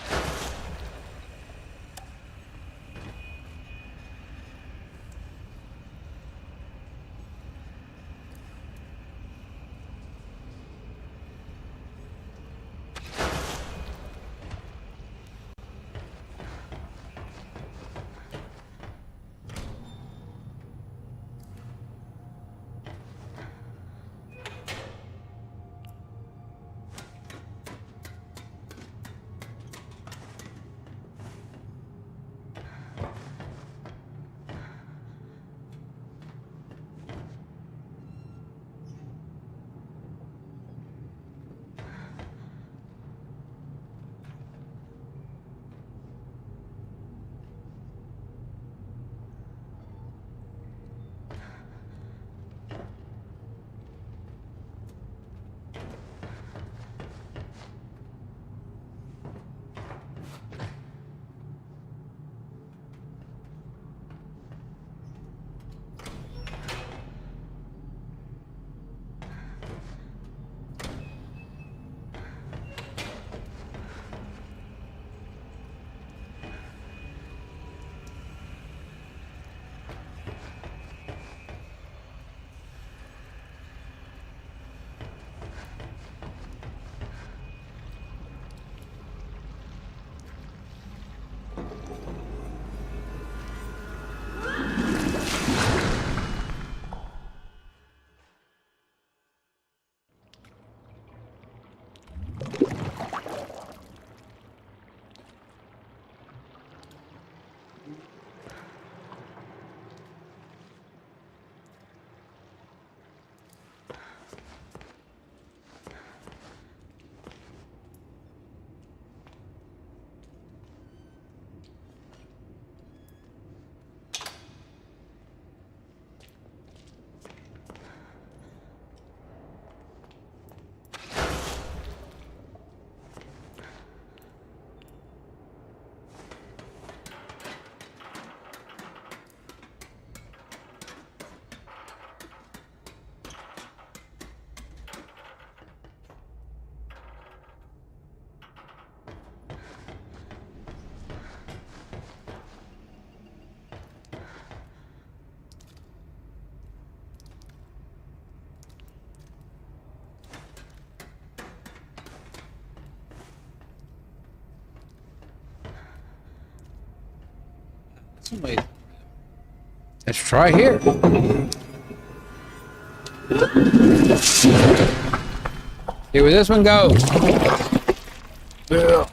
Let's try here. See where this one goes. Yeah.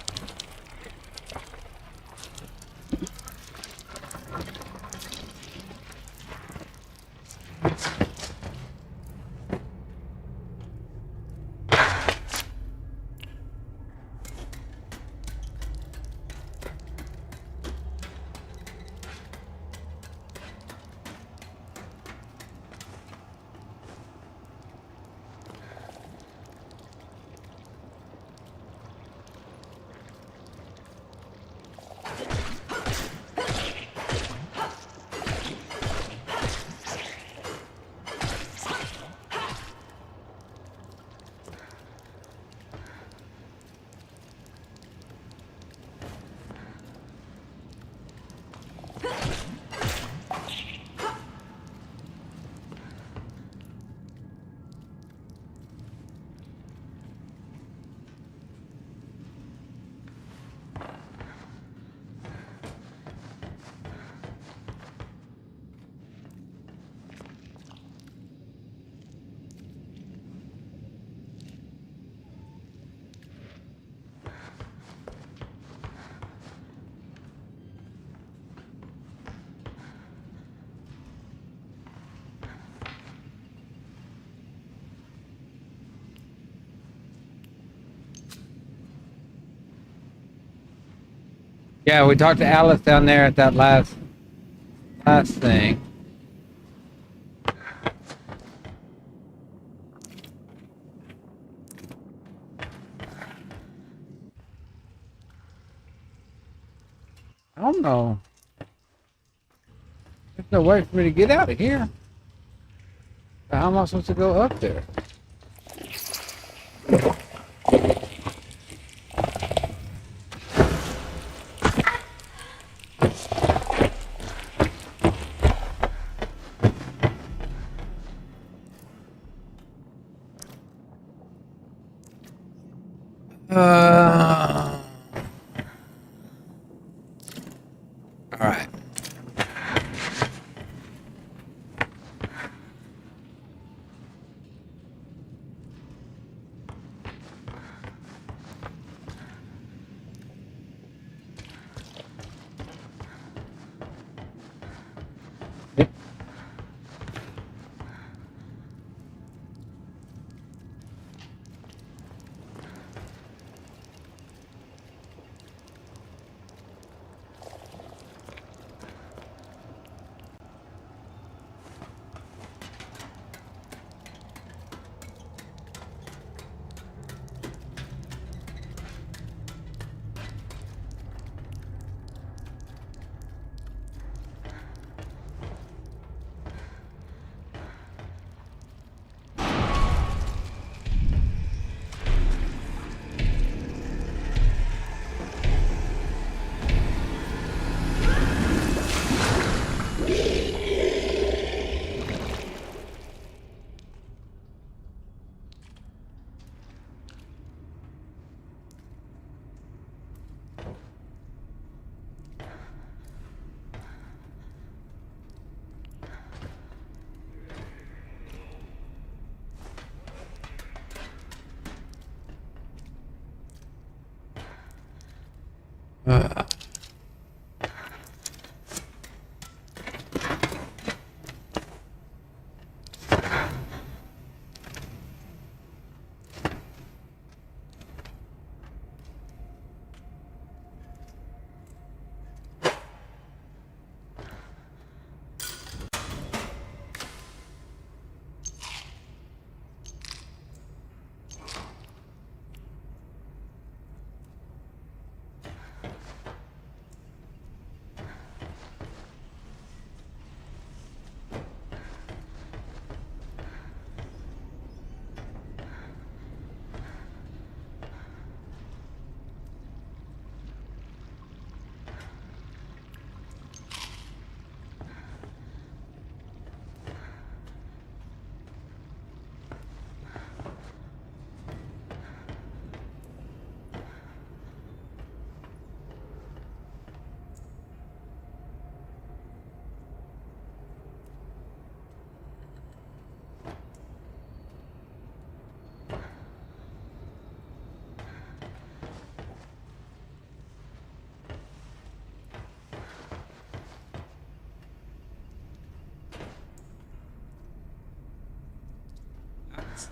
Yeah, we talked to Alice down there at that last thing. I don't know. There's no way for me to get out of here. How am I supposed to go up there? All right.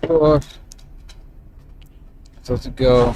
Floor. Supposed to go.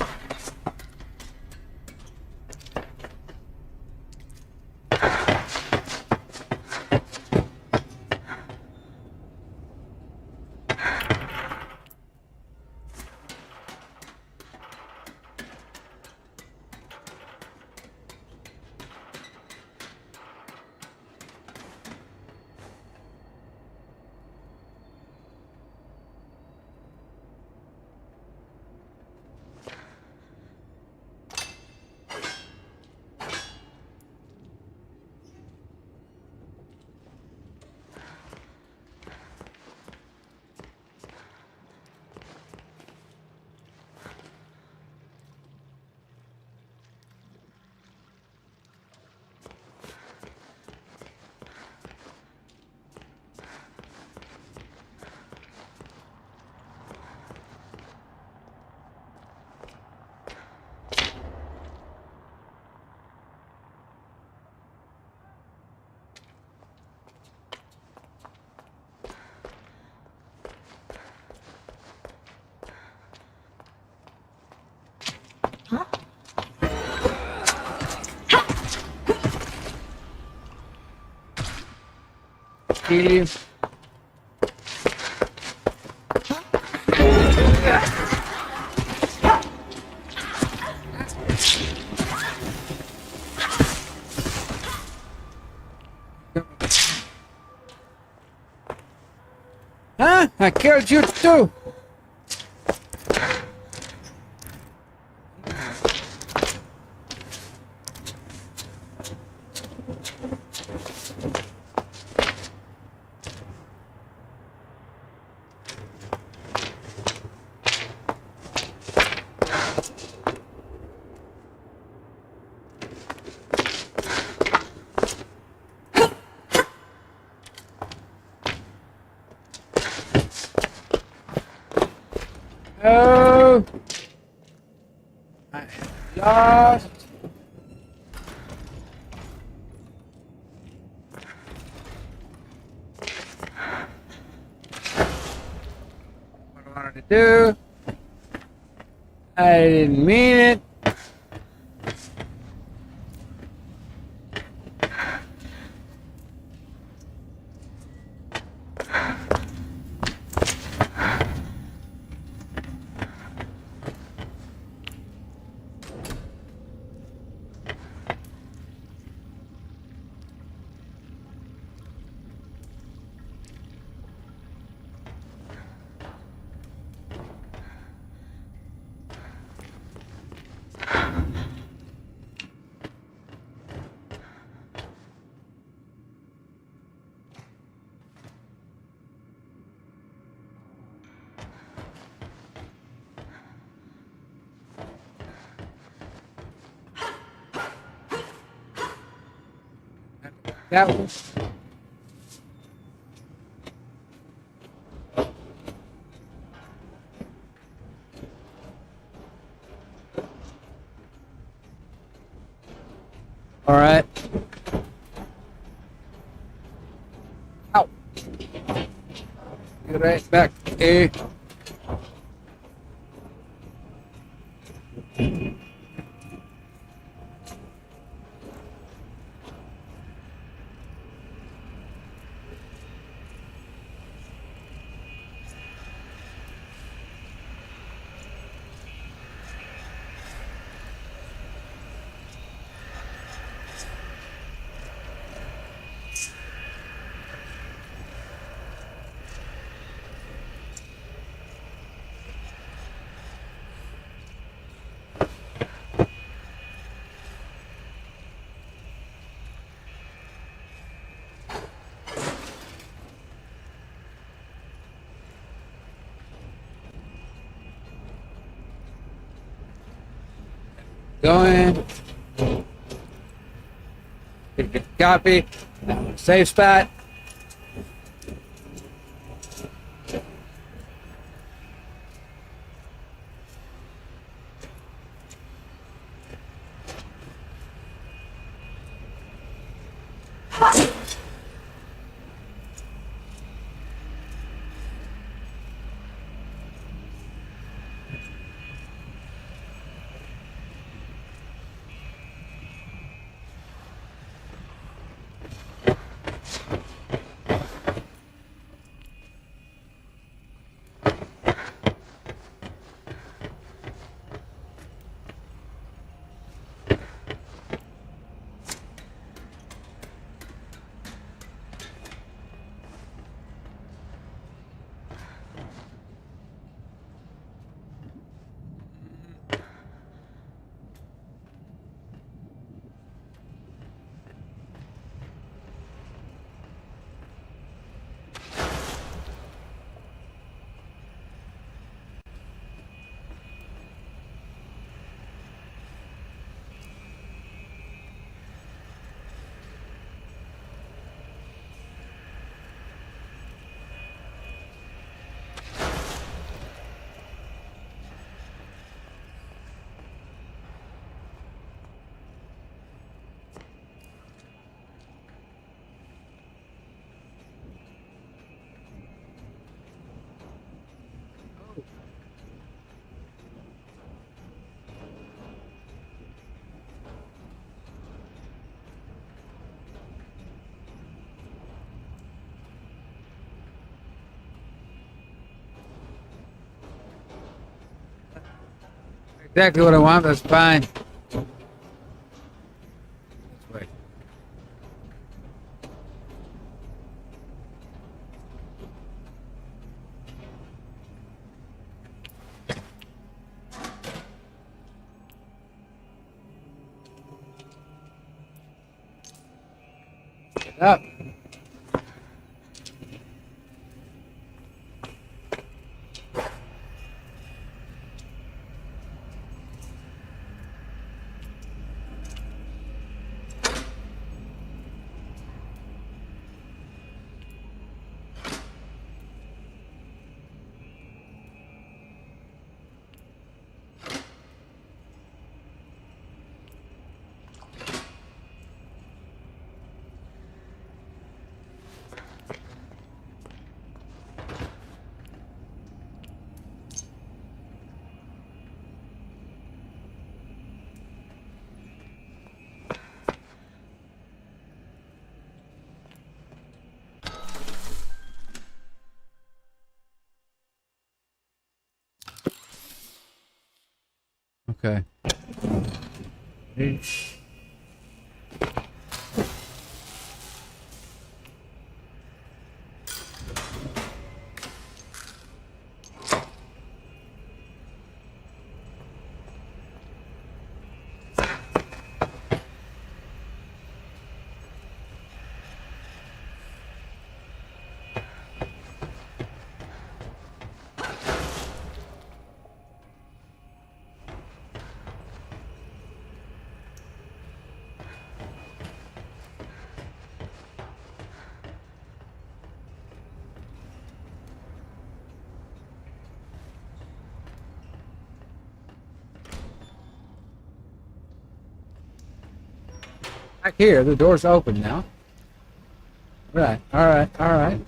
kill you. Huh? I killed you too. Oh, I am lost. What I wanted to do. I didn't mean it. That was. All right. Ow. Get right back. A. Going. Copy. Safe spot. exactly what I want. That's fine. This way. Get up. Okay. Back here, the door's open now. Right, alright, alright.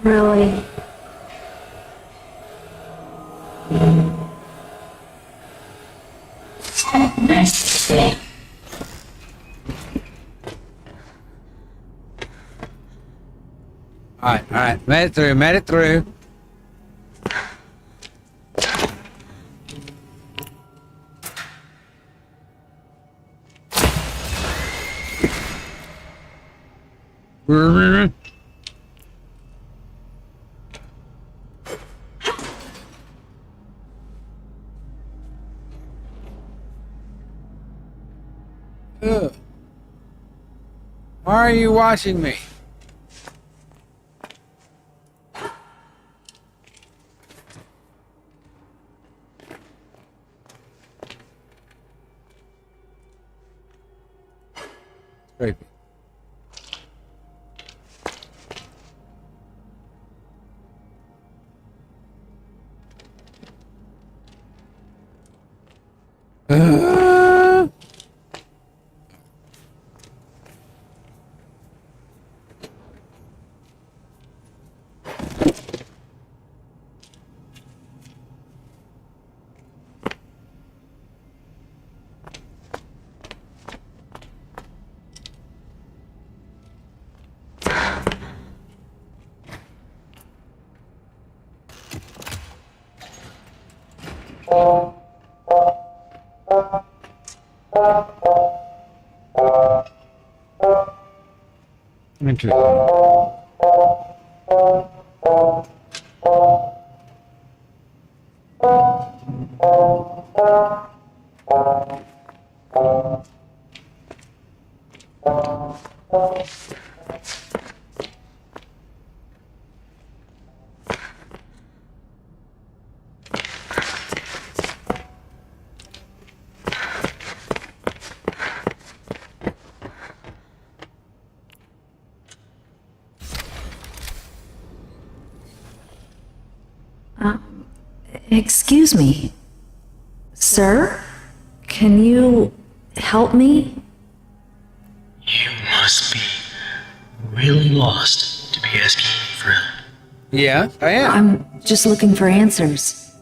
Really? Nice to see. Alright, alright. Made it through, made it through. Ugh. Why are you watching me? Creepy. Interesting. Excuse me. Sir? Can you help me? You must be really lost to be asking me for help. Yeah, I am. I'm just looking for answers.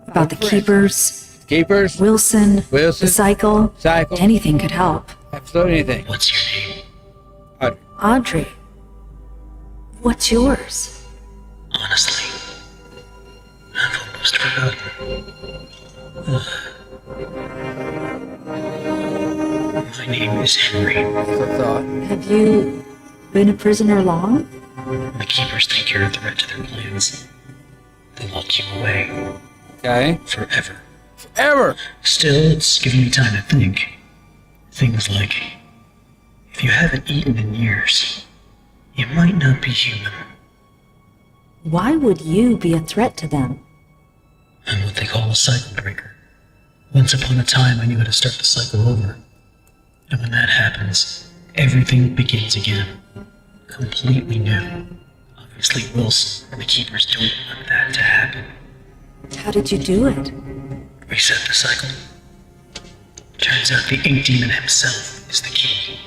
About the keepers, Keepers? Wilson, Wilson, the cycle. Cycle. Anything could help. Absolutely anything. What's your name? Audrey. Audrey. What's yours? Honestly, almost forgotten. My name is Henry. I thought. Have you been a prisoner long? The keepers think you're a threat to their plans. They lock you away Okay. forever. Ever. Still, it's given me time to think. Things like, if you haven't eaten in years, you might not be human. Why would you be a threat to them? I'm what they call a cycle breaker. Once upon a time, I knew how to start the cycle over. And when that happens, everything begins again. Completely new. Obviously, Wilson and the Keepers don't want that to happen. How did you do it? Reset the cycle. Turns out the Ink Demon himself is the key.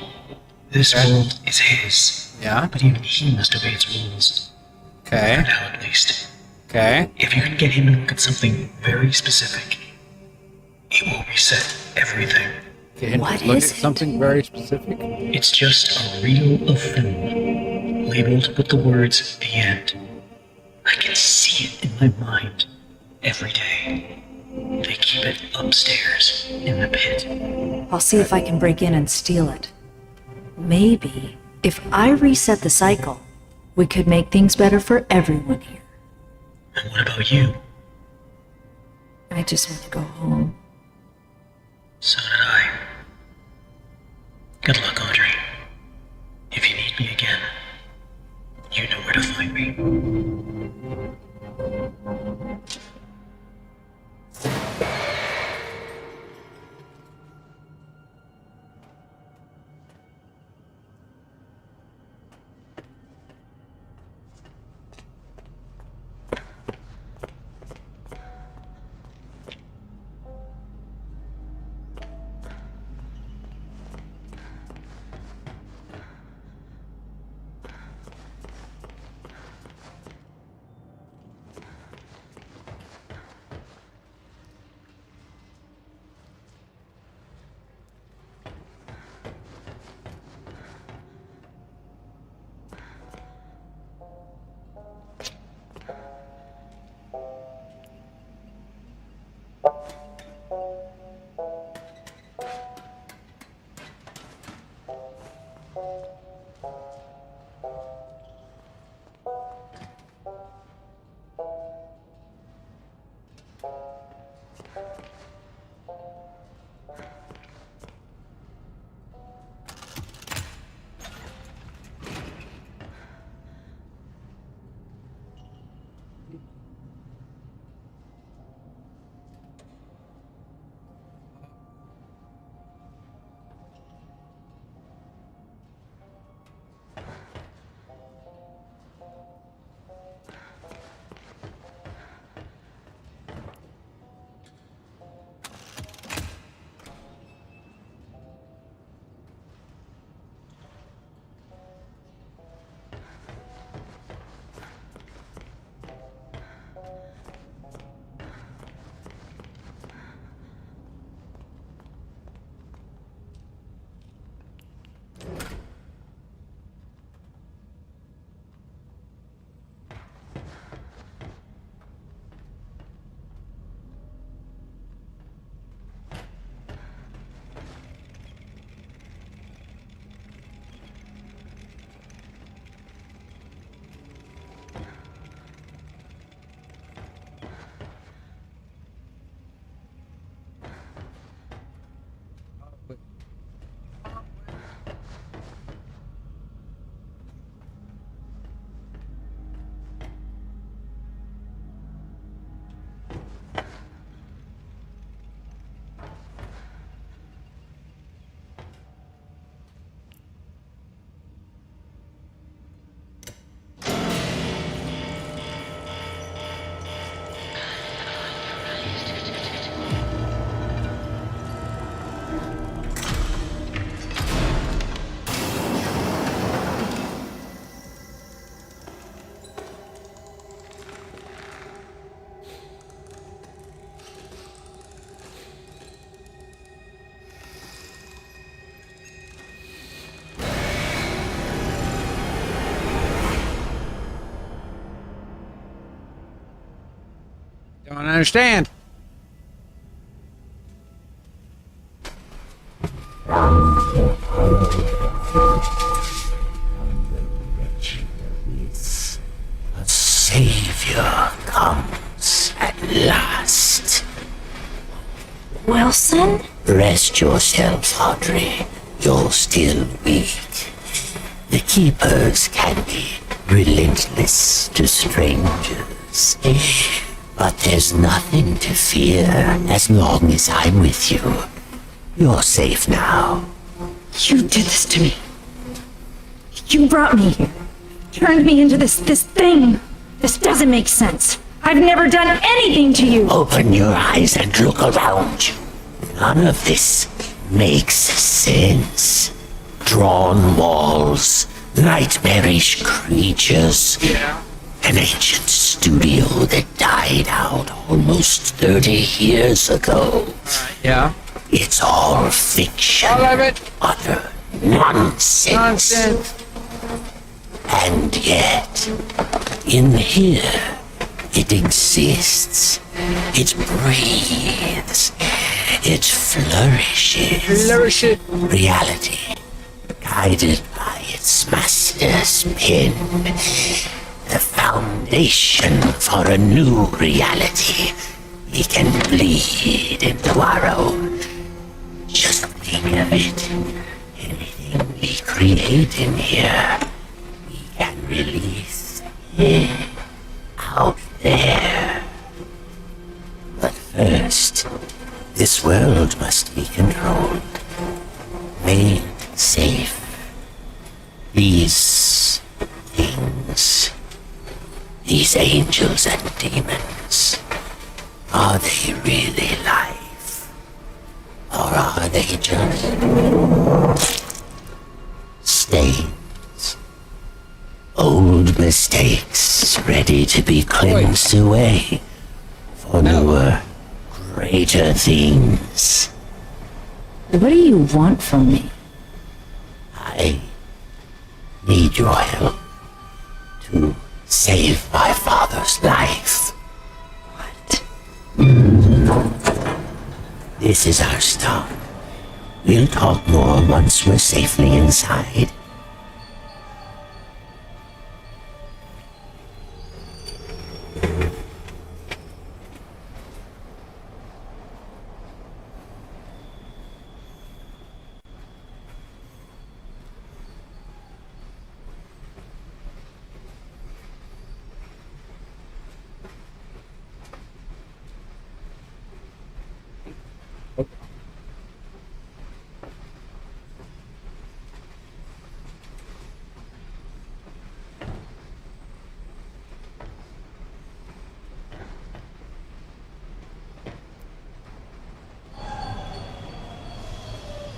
This world is his. Yeah. But even he must obey its rules. Okay. For now, at least. Okay. If you can get him to look at something very specific, it will reset everything. Can What look is at it? something very specific. It's just a reel of film, labeled with the words, "The End." I can see it in my mind every day. They keep it upstairs in the pit. I'll see if I can break in and steal it. Maybe, if I reset the cycle, we could make things better for everyone here. And what about you? I just want to go home. So did I. Good luck, Audrey. If you need me again, you know where to find me. Don't understand. A savior comes at last. Wilson? Rest yourself, Audrey. You're still weak. The Keepers can be relentless to strangers. But there's nothing to fear as long as I'm with you. You're safe now. You did this to me. You brought me here. Turned me into this thing. This doesn't make sense. I've never done anything to you. Open your eyes and look around you. None of this makes sense. Drawn walls, nightmarish creatures. Yeah. An ancient studio that died out almost 30 years ago. Yeah. It's all fiction. All of it. Utter nonsense. Nonsense. And yet, in here, it exists. It breathes. It flourishes. Flourish it. Reality, guided by its master's pen. The foundation for a new reality. We can bleed into our own. Just think of it. Anything we create in here, we can release out there. But first, this world must be controlled, made safe. These things, these angels and demons, are they really life? Or are they just stains? Old mistakes ready to be cleansed away for newer, greater things. What do you want from me? I need your help to save my father's life. What? This is our start. We'll talk more once we're safely inside.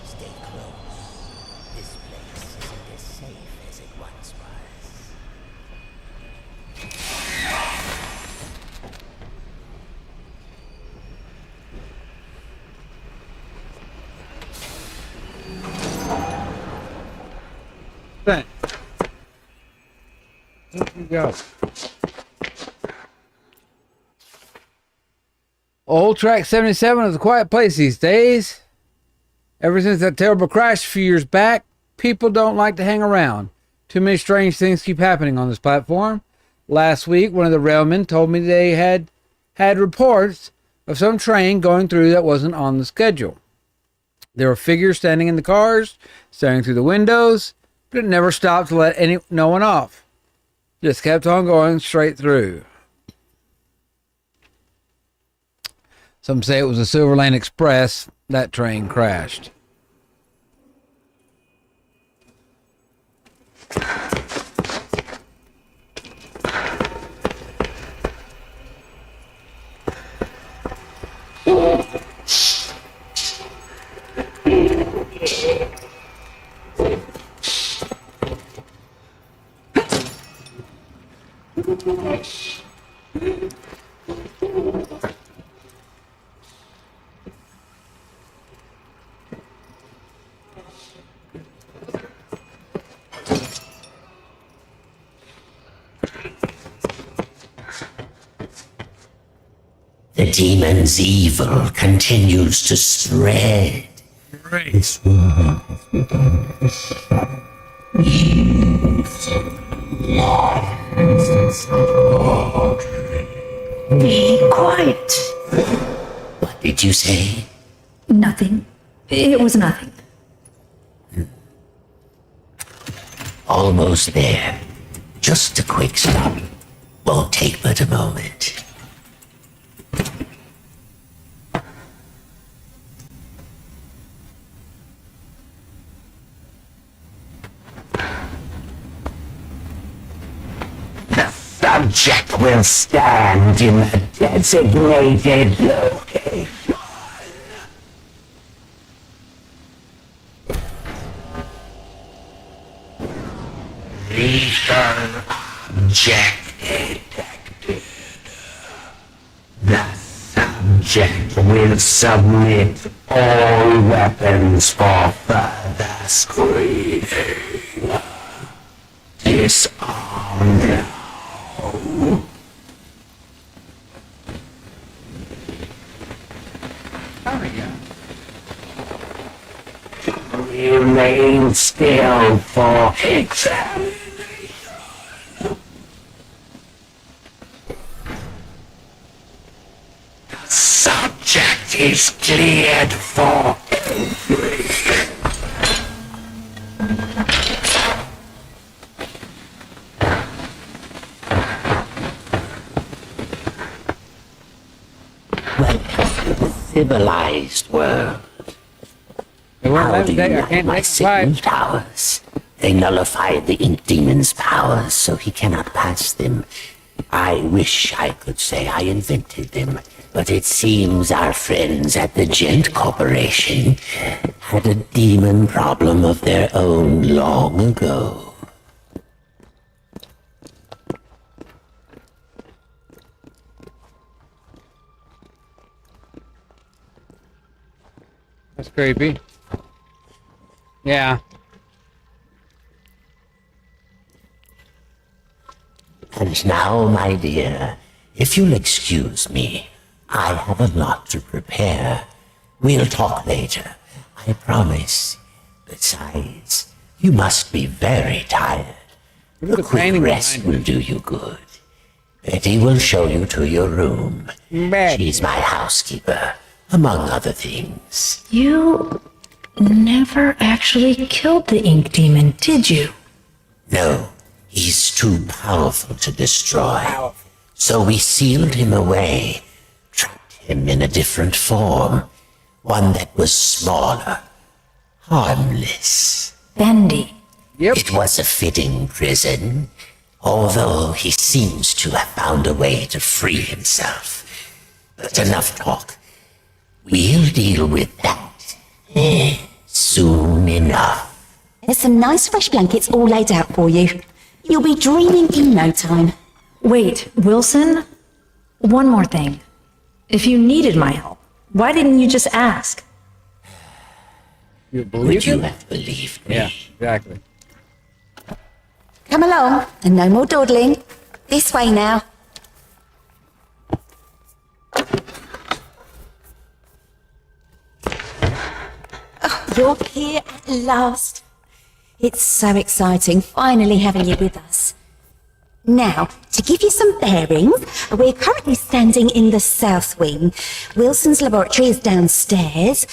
Stay close. This place isn't as safe as it once was. Then. There you go. Old Track 77 is a quiet place these days. Ever since that terrible crash a few years back, people don't like to hang around. Too many strange things keep happening on this platform. Last week, one of the railmen told me they had reports of some train going through that wasn't on the schedule. There were figures standing in the cars, staring through the windows, but it never stopped to let no one off. Just kept on going straight through. Some say it was a Silver Lane Express. That train crashed. The demon's evil continues to spread. Great. This world Be quiet. What did you say? Nothing. It was nothing. Almost there. Just a quick stop. Won't take but a moment. The subject will stand in the designated location. Lethal object detected. The subject will submit all weapons for further screening. Disarmed now. Remain still for examination. Subject is cleared for entry. Welcome to the civilized world. How do you like my signal towers? They nullify the ink demon's powers, so he cannot pass them. I wish I could say I invented them, but it seems our friends at the Gent Corporation had a demon problem of their own long ago. That's creepy. Yeah. And now, my dear, if you'll excuse me, I have a lot to prepare. We'll talk later, I promise. Besides, you must be very tired. A quick rest will do you good. Betty will show you to your room. She's my housekeeper, among other things. You never actually killed the ink demon, did you? No, he's too powerful to destroy. So we sealed him away, trapped him in a different form, one that was smaller, harmless. Bendy. Yep. It was a fitting prison, although he seems to have found a way to free himself. But enough talk. We'll deal with that soon enough. There's some nice fresh blankets all laid out for you. You'll be dreaming in no time. Wait, Wilson? One more thing. If you needed my help, why didn't you just ask? You believe Would you it? have believed me? Yeah, exactly. Come along, and no more dawdling. This way now. Oh, you're here at last. It's so exciting, finally having you with us. Now, to give you some bearings, we're currently standing in the south wing. Wilson's laboratory is downstairs,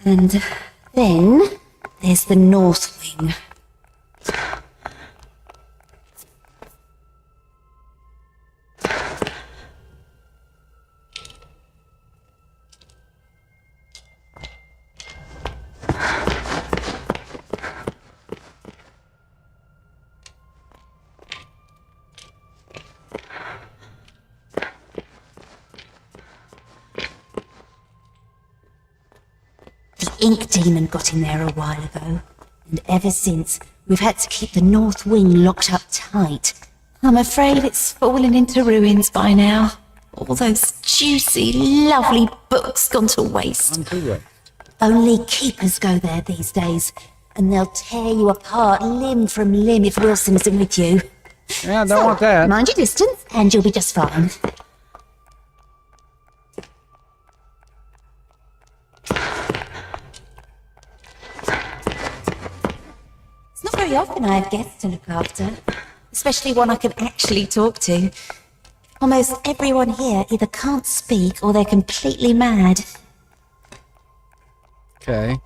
and then there's the north wing. The ink demon got in there a while ago, and ever since, we've had to keep the north wing locked up tight. I'm afraid it's fallen into ruins by now. All those juicy, lovely books gone to waste. Only keepers go there these days, and they'll tear you apart limb from limb if Wilson isn't with you. Yeah, don't want that. Mind your distance, and you'll be just fine. very often I have guests to look after, especially one I can actually talk to. Almost everyone here either can't speak or they're completely mad. Okay.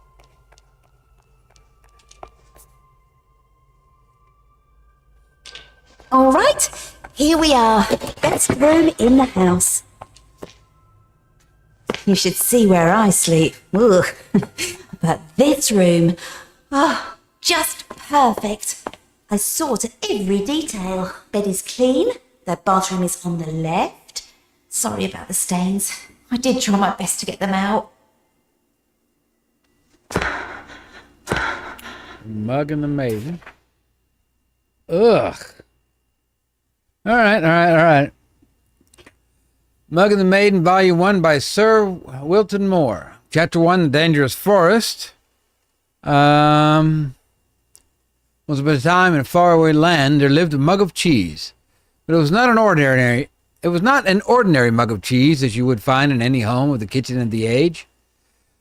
All right, here we are. Best room in the house. You should see where I sleep. Ugh. But this room, oh, just perfect. I saw to every detail. Bed is clean. The bathroom is on the left. Sorry about the stains. I did try my best to get them out. Mug and the Maiden. Ugh. All right. Mug and the Maiden, Volume 1 by Sir Wilton Moore. Chapter 1, The Dangerous Forest. Once upon a time in a faraway land there lived a mug of cheese. But it was not an ordinary mug of cheese as you would find in any home of the kitchen of the age.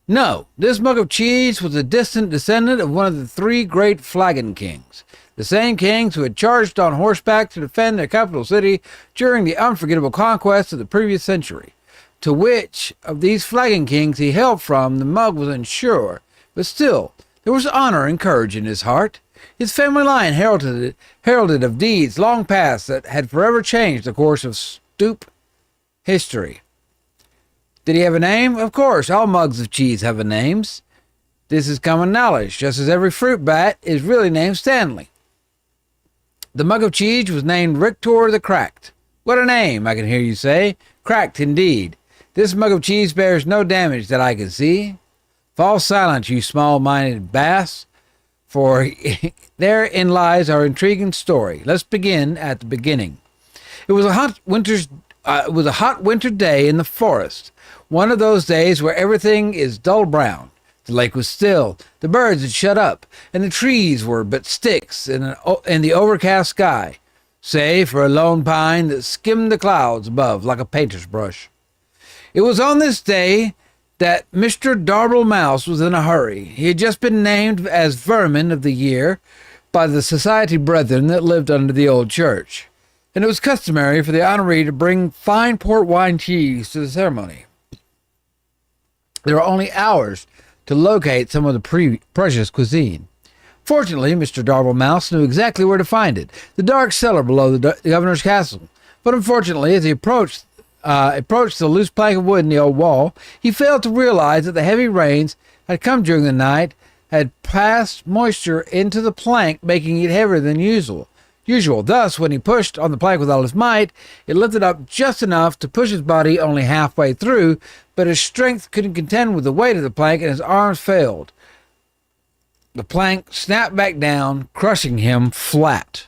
No, this mug of cheese was a distant descendant of one of the three great flagon kings. The same kings who had charged on horseback to defend their capital city during the unforgettable conquest of the previous century. To which of these flagon kings he hailed from, the mug was unsure, but still, there was honor and courage in his heart. His family line heralded of deeds long past that had forever changed the course of stoop history. Did he have a name? Of course, all mugs of cheese have a names. This is common knowledge, just as every fruit bat is really named Stanley. The mug of cheese was named Rictor the Cracked. What a name, I can hear you say. Cracked indeed. This mug of cheese bears no damage that I can see. Fall silent, you small-minded bass, for therein lies our intriguing story. Let's begin at the beginning. It was a hot winter day in the forest. One of those days where everything is dull brown. The lake was still, the birds had shut up, and the trees were but sticks in the overcast sky, save for a lone pine that skimmed the clouds above like a painter's brush. It was on this day that Mr. Darble Mouse was in a hurry. He had just been named as Vermin of the Year by the society brethren that lived under the old church, and it was customary for the honoree to bring fine port wine cheese to the ceremony. There were only hours to locate some of the precious cuisine. Fortunately, Mr. Darble Mouse knew exactly where to find it, the dark cellar below the governor's castle. But unfortunately, as he approached the loose plank of wood in the old wall, he failed to realize that the heavy rains had come during the night, had passed moisture into the plank, making it heavier than usual. Thus, when he pushed on the plank with all his might, it lifted up just enough to push his body only halfway through, but his strength couldn't contend with the weight of the plank, and his arms failed. The plank snapped back down, crushing him flat.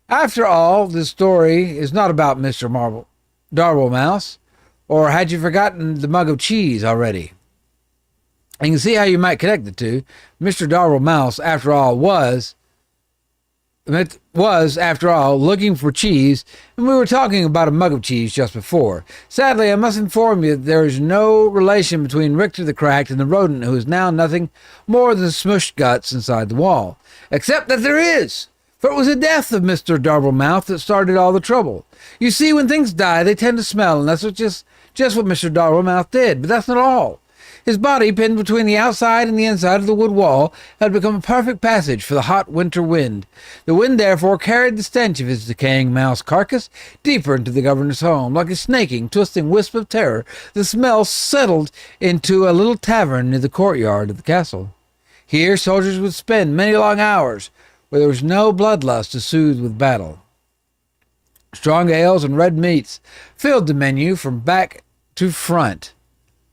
After all, this story is not about Mr. Darble Mouse, or had you forgotten the mug of cheese already? You can see how you might connect the two. Mr. Darble Mouse, after all, was, after all, looking for cheese, and we were talking about a mug of cheese just before. Sadly, I must inform you that there is no relation between Richter the Cracked and the rodent who is now nothing more than smushed guts inside the wall. Except that there is! For it was the death of Mr. Darble Mouth that started all the trouble. You see, when things die, they tend to smell, and that's just what Mr. Darble Mouth did. But that's not all. His body, pinned between the outside and the inside of the wood wall, had become a perfect passage for the hot winter wind. The wind, therefore, carried the stench of his decaying mouse carcass deeper into the governor's home. Like a snaking, twisting wisp of terror, the smell settled into a little tavern near the courtyard of the castle. Here soldiers would spend many long hours, where there was no bloodlust to soothe with battle. Strong ales and red meats filled the menu from back to front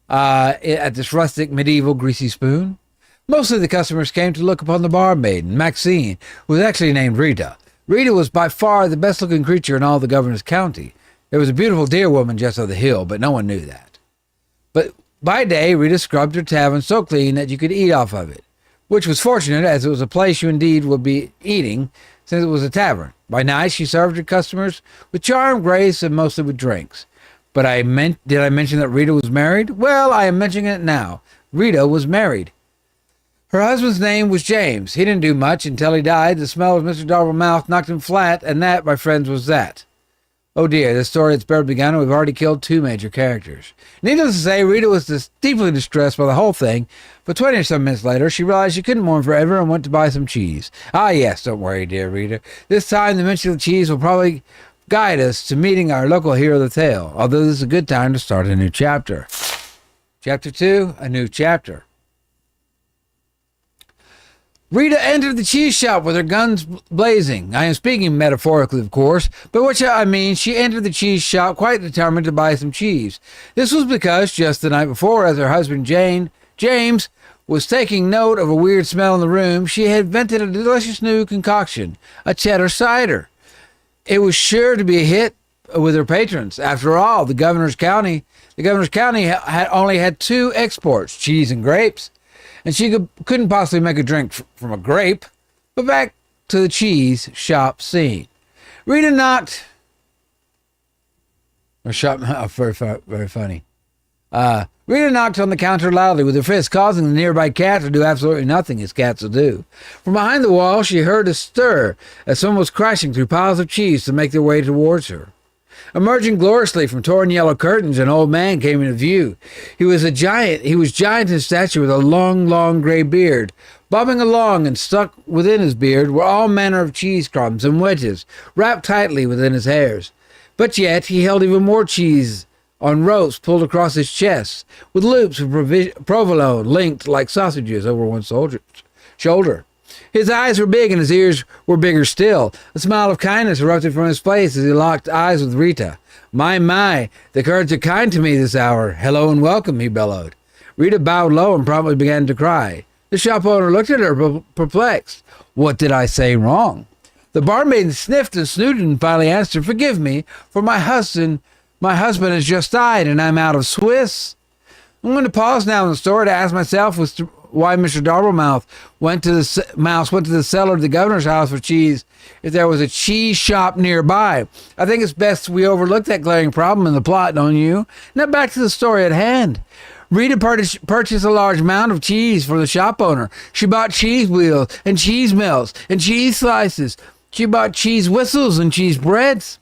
at this rustic, medieval, greasy spoon. Mostly the customers came to look upon the barmaiden, Maxine, who was actually named Rita. Rita was by far the best-looking creature in all the governor's county. There was a beautiful deer woman just over the hill, but no one knew that. But by day, Rita scrubbed her tavern so clean that you could eat off of it, which was fortunate, as it was a place you indeed would be eating, since it was a tavern. By night, she served her customers with charm, grace, and mostly with drinks. But did I mention that Rita was married? Well, I am mentioning it now. Rita was married. Her husband's name was James. He didn't do much until he died. The smell of Mr. Darvill's mouth knocked him flat, and that, my friends, was that. Oh dear, this story has barely begun, and we've already killed 2 major characters. Needless to say, Rita was deeply distressed by the whole thing, but 20 or some minutes later, she realized she couldn't mourn forever and went to buy some cheese. Ah yes, don't worry, dear Rita. This time, the mention of cheese will probably guide us to meeting our local hero of the tale, although this is a good time to start a new chapter. Chapter 2, a new chapter. Rita entered the cheese shop with her guns blazing. I am speaking metaphorically, of course, but what I mean, she entered the cheese shop quite determined to buy some cheese. This was because just the night before, as her husband James was taking note of a weird smell in the room, she had invented a delicious new concoction, a cheddar cider. It was sure to be a hit with her patrons. After all, the governor's county had only had 2 exports, cheese and grapes. And she couldn't possibly make a drink from a grape. But back to the cheese shop scene. Rita knocked... very funny. Rita knocked on the counter loudly with her fist, causing the nearby cat to do absolutely nothing, as cats will do. From behind the wall, she heard a stir as someone was crashing through piles of cheese to make their way towards her. Emerging gloriously from torn yellow curtains, an old man came into view. He was giant in stature with a long gray beard. Bobbing along and stuck within his beard were all manner of cheese crumbs and wedges, wrapped tightly within his hairs. But yet he held even more cheese on ropes pulled across his chest, with loops of provolone linked like sausages over one shoulder. His eyes were big and his ears were bigger still. A smile of kindness erupted from his face as he locked eyes with Rita. My, the Kurds are kind to me this hour. Hello and welcome, he bellowed. Rita bowed low and promptly began to cry. The shop owner looked at her, perplexed. What did I say wrong? The barmaid sniffed and snooted and finally answered, Forgive me, for my husband has just died and I'm out of Swiss. I'm going to pause now in the story to ask myself why Mr. Darville went to the cellar of the governor's house for cheese if there was a cheese shop nearby. I think it's best we overlook that glaring problem in the plot, don't you? Now back to the story at hand. Rita purchased a large amount of cheese for the shop owner. She bought cheese wheels and cheese melts and cheese slices. She bought cheese whistles and cheese breads.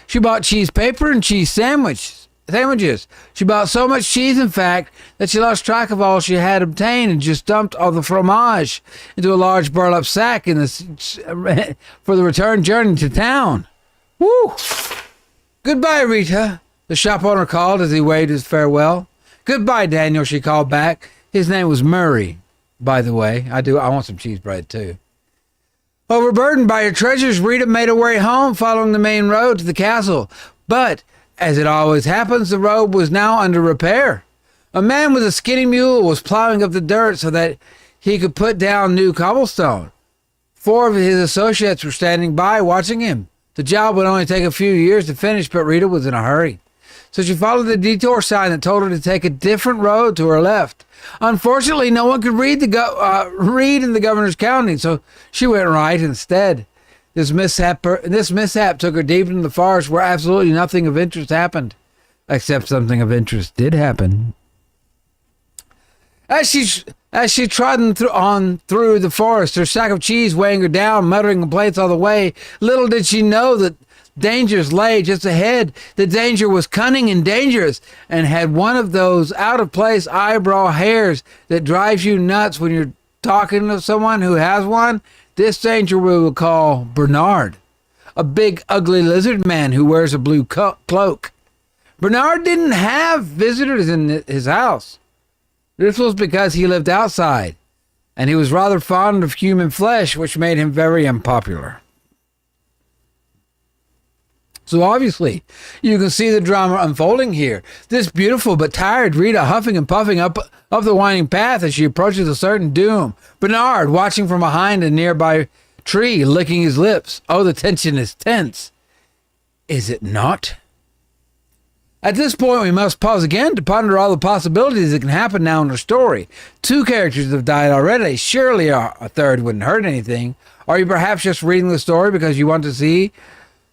She bought cheese paper and cheese sandwiches. She bought so much cheese, in fact, that she lost track of all she had obtained and just dumped all the fromage into a large burlap sack for the return journey to town. Woo! Goodbye, Rita, the shop owner called as he waved his farewell. Goodbye, Daniel, she called back. His name was Murray, by the way. I want some cheese bread, too. Overburdened by her treasures, Rita made her way home, following the main road to the castle. But as it always happens, the road was now under repair. A man with a skinny mule was plowing up the dirt so that he could put down new cobblestone. 4 of his associates were standing by watching him. The job would only take a few years to finish, but Rita was in a hurry. So she followed the detour sign that told her to take a different road to her left. Unfortunately, no one could read in the governor's county, so she went right instead. This mishap took her deep into the forest where absolutely nothing of interest happened. Except something of interest did happen. As she trodden through the forest, her sack of cheese weighing her down, muttering complaints all the way, little did she know that dangers lay just ahead. The danger was cunning and dangerous, and had one of those out-of-place eyebrow hairs that drives you nuts when you're talking to someone who has one. This danger we will call Bernard, a big, ugly lizard man who wears a blue cloak. Bernard didn't have visitors in his house. This was because he lived outside, and he was rather fond of human flesh, which made him very unpopular. So obviously, you can see the drama unfolding here. This beautiful but tired Rita huffing and puffing up the winding path as she approaches a certain doom. Bernard watching from behind a nearby tree, licking his lips. Oh, the tension is tense. Is it not? At this point, we must pause again to ponder all the possibilities that can happen now in our story. 2 characters have died already. Surely a third wouldn't hurt anything. Are you perhaps just reading the story because you want to see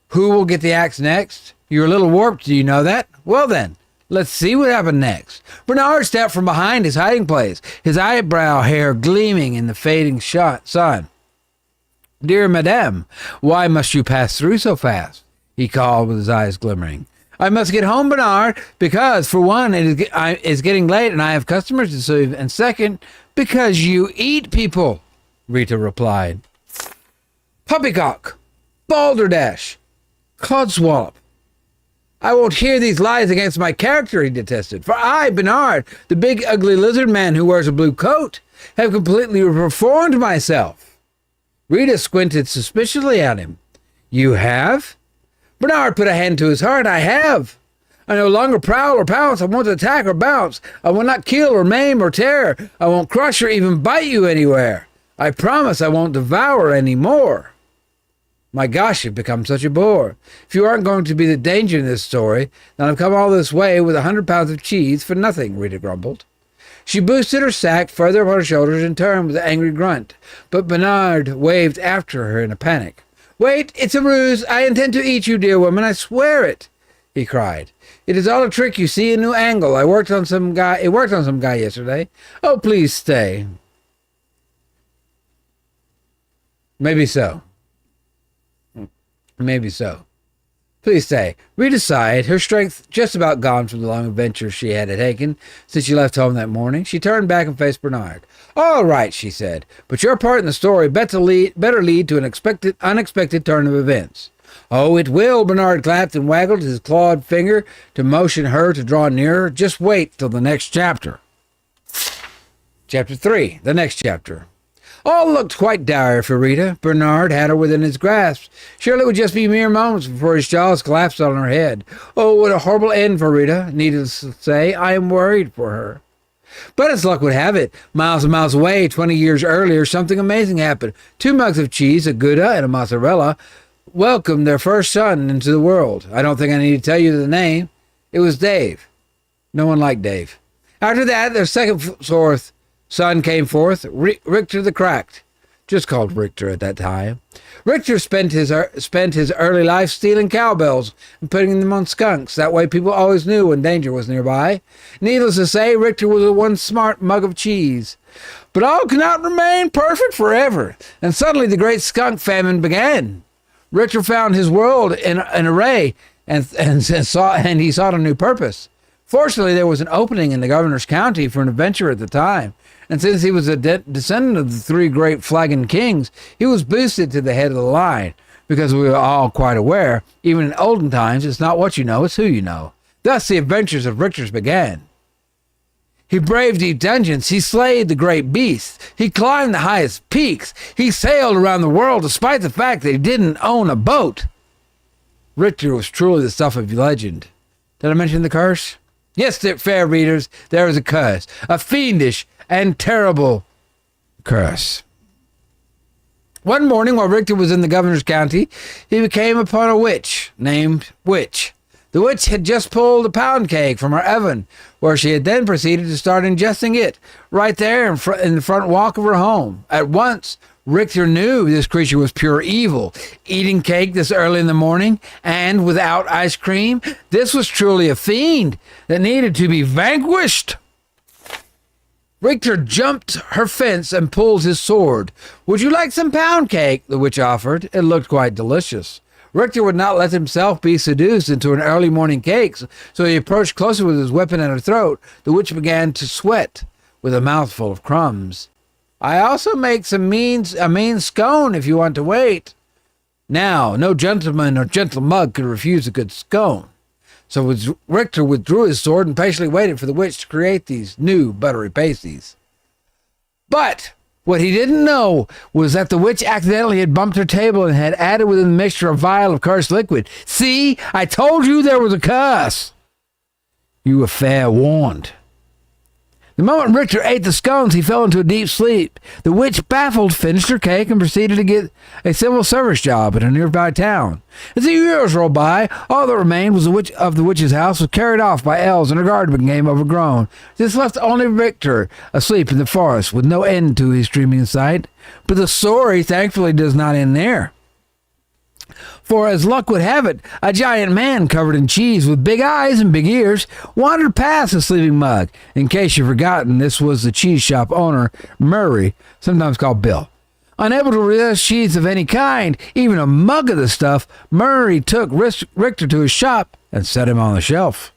who will get the axe next? You're a little warped, do you know that? Well then, Let's see what happened next. Bernard stepped from behind his hiding place, his eyebrow hair gleaming in the fading sun. Dear Madame, why must you pass through so fast? He called with his eyes glimmering. I must get home, Bernard, because, for one, it's getting late and I have customers to serve, and second, because you eat people, Rita replied. Puppycock, balderdash, codswallop. I won't hear these lies against my character, he detested. For I, Bernard, the big ugly lizard man who wears a blue coat, have completely reformed myself. Rita squinted suspiciously at him. You have? Bernard put a hand to his heart. I have. I no longer prowl or pounce. I won't attack or bounce. I will not kill or maim or tear. I won't crush or even bite you anywhere. I promise I won't devour any more. My gosh, you've become such a bore. If you aren't going to be the danger in this story, then I've come all this way with 100 pounds of cheese for nothing, Rita grumbled. She boosted her sack further upon her shoulders and turned with an angry grunt, but Bernard waved after her in a panic. Wait, it's a ruse. I intend to eat you, dear woman. I swear it, he cried. It is all a trick, you see, a new angle. It worked on some guy yesterday. Oh, please stay. Maybe so. Maybe so. Please stay. Rita sighed, her strength just about gone from the long adventure she had taken since she left home that morning. She turned back and faced Bernard. All right, she said, but your part in the story better lead to an unexpected turn of events. Oh, it will, Bernard clapped and waggled his clawed finger to motion her to draw nearer. Just wait till the next chapter. Chapter 3, the next chapter. All looked quite dire for Rita. Bernard had her within his grasp. Surely it would just be mere moments before his jaws collapsed on her head. Oh, what a horrible end for Rita. Needless to say, I am worried for her. But as luck would have it, miles and miles away, 20 years earlier, something amazing happened. 2 mugs of cheese, a Gouda and a mozzarella, welcomed their first son into the world. I don't think I need to tell you the name. It was Dave. No one liked Dave. After that, their second son came forth, Richter the Cracked, just called Richter at that time. Richter spent his early life stealing cowbells and putting them on skunks. That way people always knew when danger was nearby. Needless to say, Richter was a one smart mug of cheese. But all cannot remain perfect forever, and suddenly the great skunk famine began. Richter found his world in an array, and he sought a new purpose. Fortunately, there was an opening in the governor's county for an adventurer at the time, and since he was a descendant of the 3 great flagon kings, he was boosted to the head of the line, because we were all quite aware, even in olden times, it's not what you know, it's who you know. Thus the adventures of Richter began. He braved deep dungeons, he slayed the great beasts, he climbed the highest peaks, he sailed around the world despite the fact that he didn't own a boat. Richter was truly the stuff of legend. Did I mention the curse? Yes, fair readers, there is a curse, a fiendish and terrible curse. One morning, while Richter was in the governor's county, he came upon a witch named Witch. The witch had just pulled a pound cake from her oven, where she had then proceeded to start ingesting it, right there in the front walk of her home. At once, Richter knew this creature was pure evil. Eating cake this early in the morning, and without ice cream, this was truly a fiend that needed to be vanquished. Richter jumped her fence and pulled his sword. Would you like some pound cake? The witch offered. It looked quite delicious. Richter would not let himself be seduced into an early morning cake, so he approached closer with his weapon at her throat. The witch began to sweat with a mouthful of crumbs. I also make a mean scone if you want to wait. Now, no gentleman or gentle mug could refuse a good scone. So Richter withdrew his sword and patiently waited for the witch to create these new buttery pasties. But what he didn't know was that the witch accidentally had bumped her table and had added within the mixture a vial of cursed liquid. See, I told you there was a curse. You were fair warned. The moment Richter ate the scones, he fell into a deep sleep. The witch, baffled, finished her cake and proceeded to get a civil service job in a nearby town. As the years rolled by, all that remained was the witch's house was carried off by elves and her garden became overgrown. This left only Richter asleep in the forest with no end to his dreaming sight. But the story thankfully does not end there. For as luck would have it, a giant man covered in cheese with big eyes and big ears wandered past the sleeping mug. In case you've forgotten, this was the cheese shop owner, Murray, sometimes called Bill. Unable to resist cheese of any kind, even a mug of the stuff, Murray took Richter to his shop and set him on the shelf.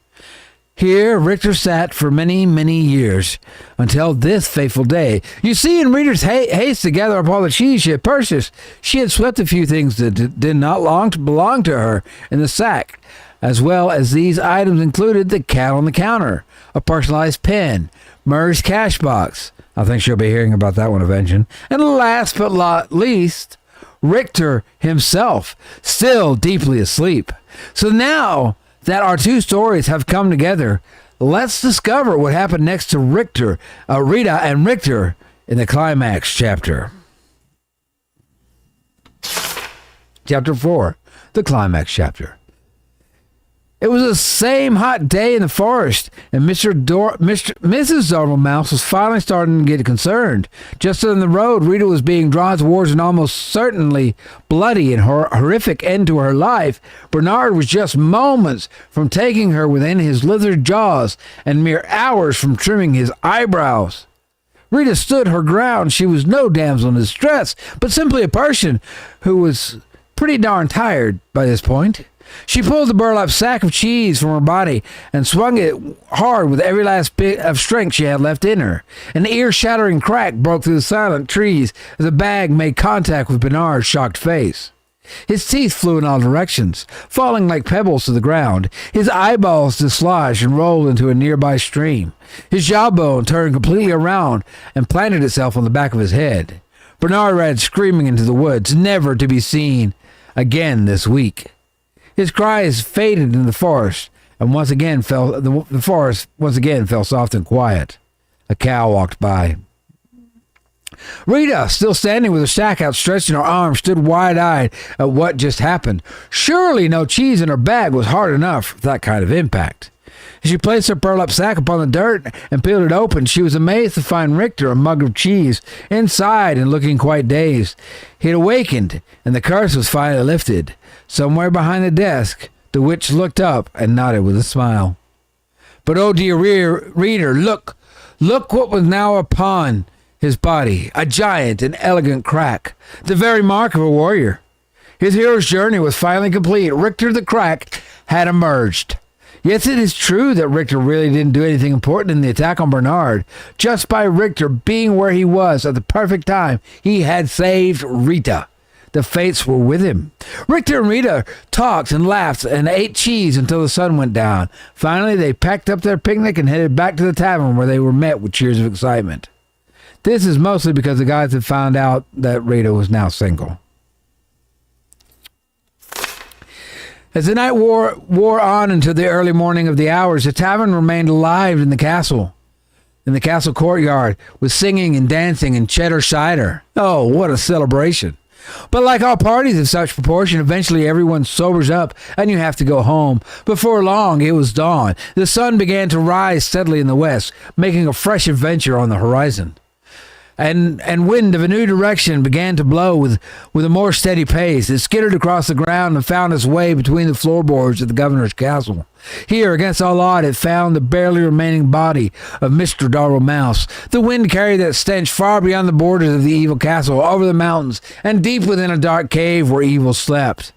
Here, Richter sat for many, many years, until this fateful day. You see, in Rita's haste to gather up all the cheese she had purchased, she had swept a few things that did not belong to her in the sack, as well as these items included the cat on the counter, a personalized pen, Murray's cash box. I think she'll be hearing about that one eventually. And last but not least, Richter himself, still deeply asleep. So now that our two stories have come together, let's discover what happened next to Rita and Richter in the climax chapter. Chapter 4, the climax chapter. It was the same hot day in the forest, and Mrs. Dormouse was finally starting to get concerned. Just on the road, Rita was being drawn towards an almost certainly bloody and horrific end to her life. Bernard was just moments from taking her within his lizard jaws, and mere hours from trimming his eyebrows. Rita stood her ground. She was no damsel in distress, but simply a person who was pretty darn tired by this point. She pulled the burlap sack of cheese from her body and swung it hard with every last bit of strength she had left in her. An ear-shattering crack broke through the silent trees as the bag made contact with Bernard's shocked face. His teeth flew in all directions, falling like pebbles to the ground. His eyeballs dislodged and rolled into a nearby stream. His jawbone turned completely around and planted itself on the back of his head. Bernard ran screaming into the woods, never to be seen again this week. His cries faded in the forest, and the forest once again fell soft and quiet. A cow walked by. Rita, still standing with her sack outstretched in her arms, stood wide-eyed at what just happened. Surely no cheese in her bag was hard enough for that kind of impact. As she placed her burlap sack upon the dirt and peeled it open, she was amazed to find Richter, a mug of cheese, inside and looking quite dazed. He had awakened, and the curse was finally lifted. Somewhere behind the desk, the witch looked up and nodded with a smile. But oh dear reader, look what was now upon his body, a giant and elegant crack, the very mark of a warrior. His hero's journey was finally complete. Richter the Crack had emerged. Yes, it is true that Richter really didn't do anything important in the attack on Bernard. Just by Richter being where he was at the perfect time, he had saved Rita. The fates were with him. Richter and Rita talked and laughed and ate cheese until the sun went down. Finally, they packed up their picnic and headed back to the tavern, where they were met with cheers of excitement. This is mostly because the guys had found out that Rita was now single. As the night wore on into the early morning of the hours, the tavern remained alive in the castle courtyard, with singing and dancing and cheddar cider. Oh, what a celebration. But like all parties of such proportion, eventually everyone sobers up and you have to go home. Before long, it was dawn. The sun began to rise steadily in the west, making a fresh adventure on the horizon. And wind of a new direction began to blow with a more steady pace. It skittered across the ground and found its way between the floorboards of the governor's castle. Here, against all odds, it found the barely remaining body of Mr. Dormouse. The wind carried that stench far beyond the borders of the evil castle, over the mountains, and deep within a dark cave where evil slept.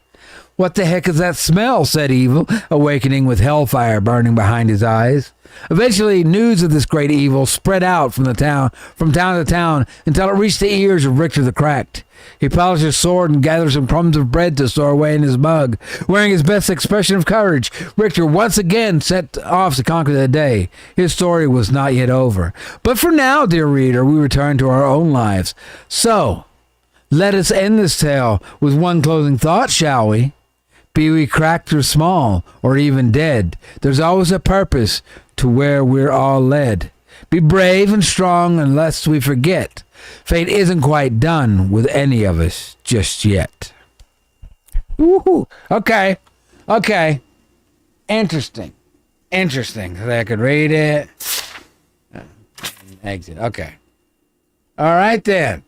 "What the heck is that smell?" said Evil, awakening with hellfire burning behind his eyes. Eventually, news of this great evil spread out from town to town until it reached the ears of Richter the Cracked. He polished his sword and gathered some crumbs of bread to store away in his mug. Wearing his best expression of courage, Richter once again set off to conquer the day. His story was not yet over. But for now, dear reader, we return to our own lives. So, let us end this tale with one closing thought, shall we? Be we cracked or small, or even dead, there's always a purpose to where we're all led. Be brave and strong, and lest we forget, fate isn't quite done with any of us just yet. Woohoo! Okay. Interesting. So I could read it. Exit. Okay. All right then.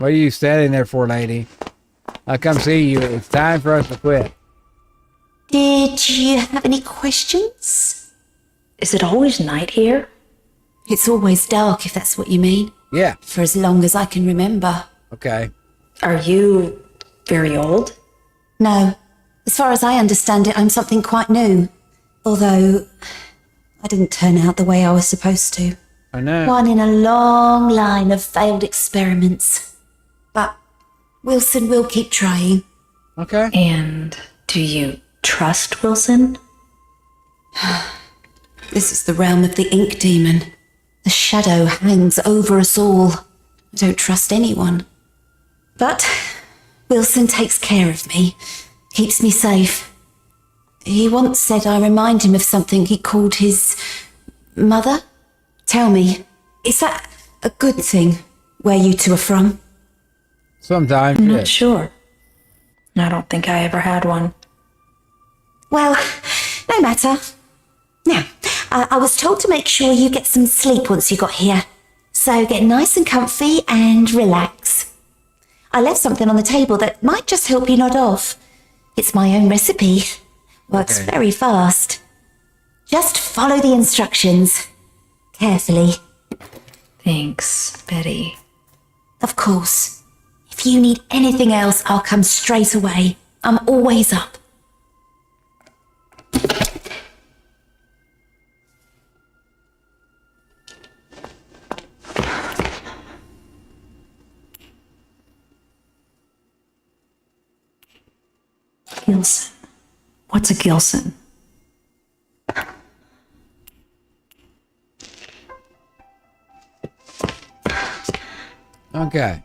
What are you standing there for, lady? I'll come see you. It's time for us to quit. Did you have any questions? Is it always night here? It's always dark, if that's what you mean. Yeah. For as long as I can remember. Okay. Are you very old? No. As far as I understand it, I'm something quite new. Although, I didn't turn out the way I was supposed to. I know. One in a long line of failed experiments. But Wilson will keep trying. Okay. And do you trust Wilson? This is the realm of the ink demon. The shadow hangs over us all. I don't trust anyone. But Wilson takes care of me, keeps me safe. He once said I remind him of something he called his mother. Tell me, is that a good thing, where you two are from? Sometimes, I'm yes. not sure. I don't think I ever had one. Well, no matter. Now, I was told to make sure you get some sleep once you got here. So get nice and comfy and relax. I left something on the table that might just help you nod off. It's my own recipe. Works very fast. Just follow the instructions. Carefully. Thanks, Betty. Of course. If you need anything else, I'll come straight away. I'm always up. Gilson. What's a Gilson? Okay.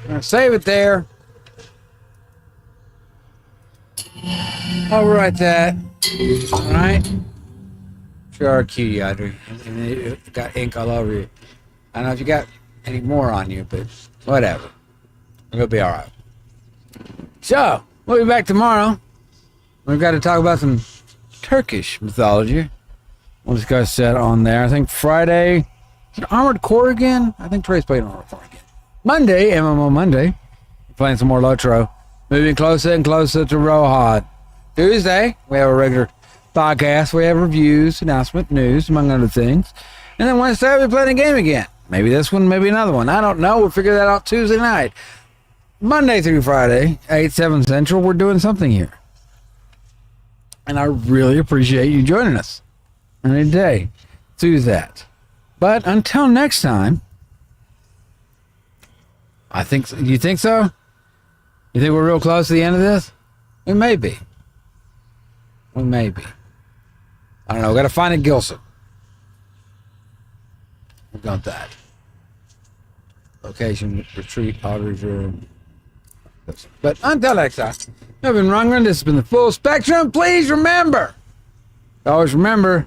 Now save it there. I'll write that. All right. Sure, cute, Audrey. And it got ink all over you. I don't know if you got any more on you, but whatever. We'll be all right. So, we'll be back tomorrow. We've got to talk about some Turkish mythology. We'll discuss that on there. I think Friday, is it Armored Core again? I think Trey's playing Armored Core again. Monday, MMO Monday, we're playing some more Lotro. Moving closer and closer to Rohad. Tuesday, we have a regular podcast. We have reviews, announcement, news, among other things. And then Wednesday, we'll be playing a game again. Maybe this one, maybe another one. I don't know. We'll figure that out Tuesday night. Monday through Friday, 8, 7 Central, we're doing something here. And I really appreciate you joining us any day through that. But until next time, I think, you think so? You think we're real close to the end of this? We may be. We may be. I don't know. We got to find a Gilson. We got that. Location, retreat, Audrey's room. But until next time, I've been Rungren. This has been the Full Spectrum. Please remember, always remember,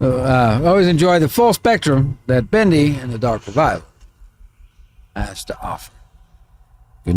always enjoy the full spectrum that Bendy and the Dark Revival has to offer.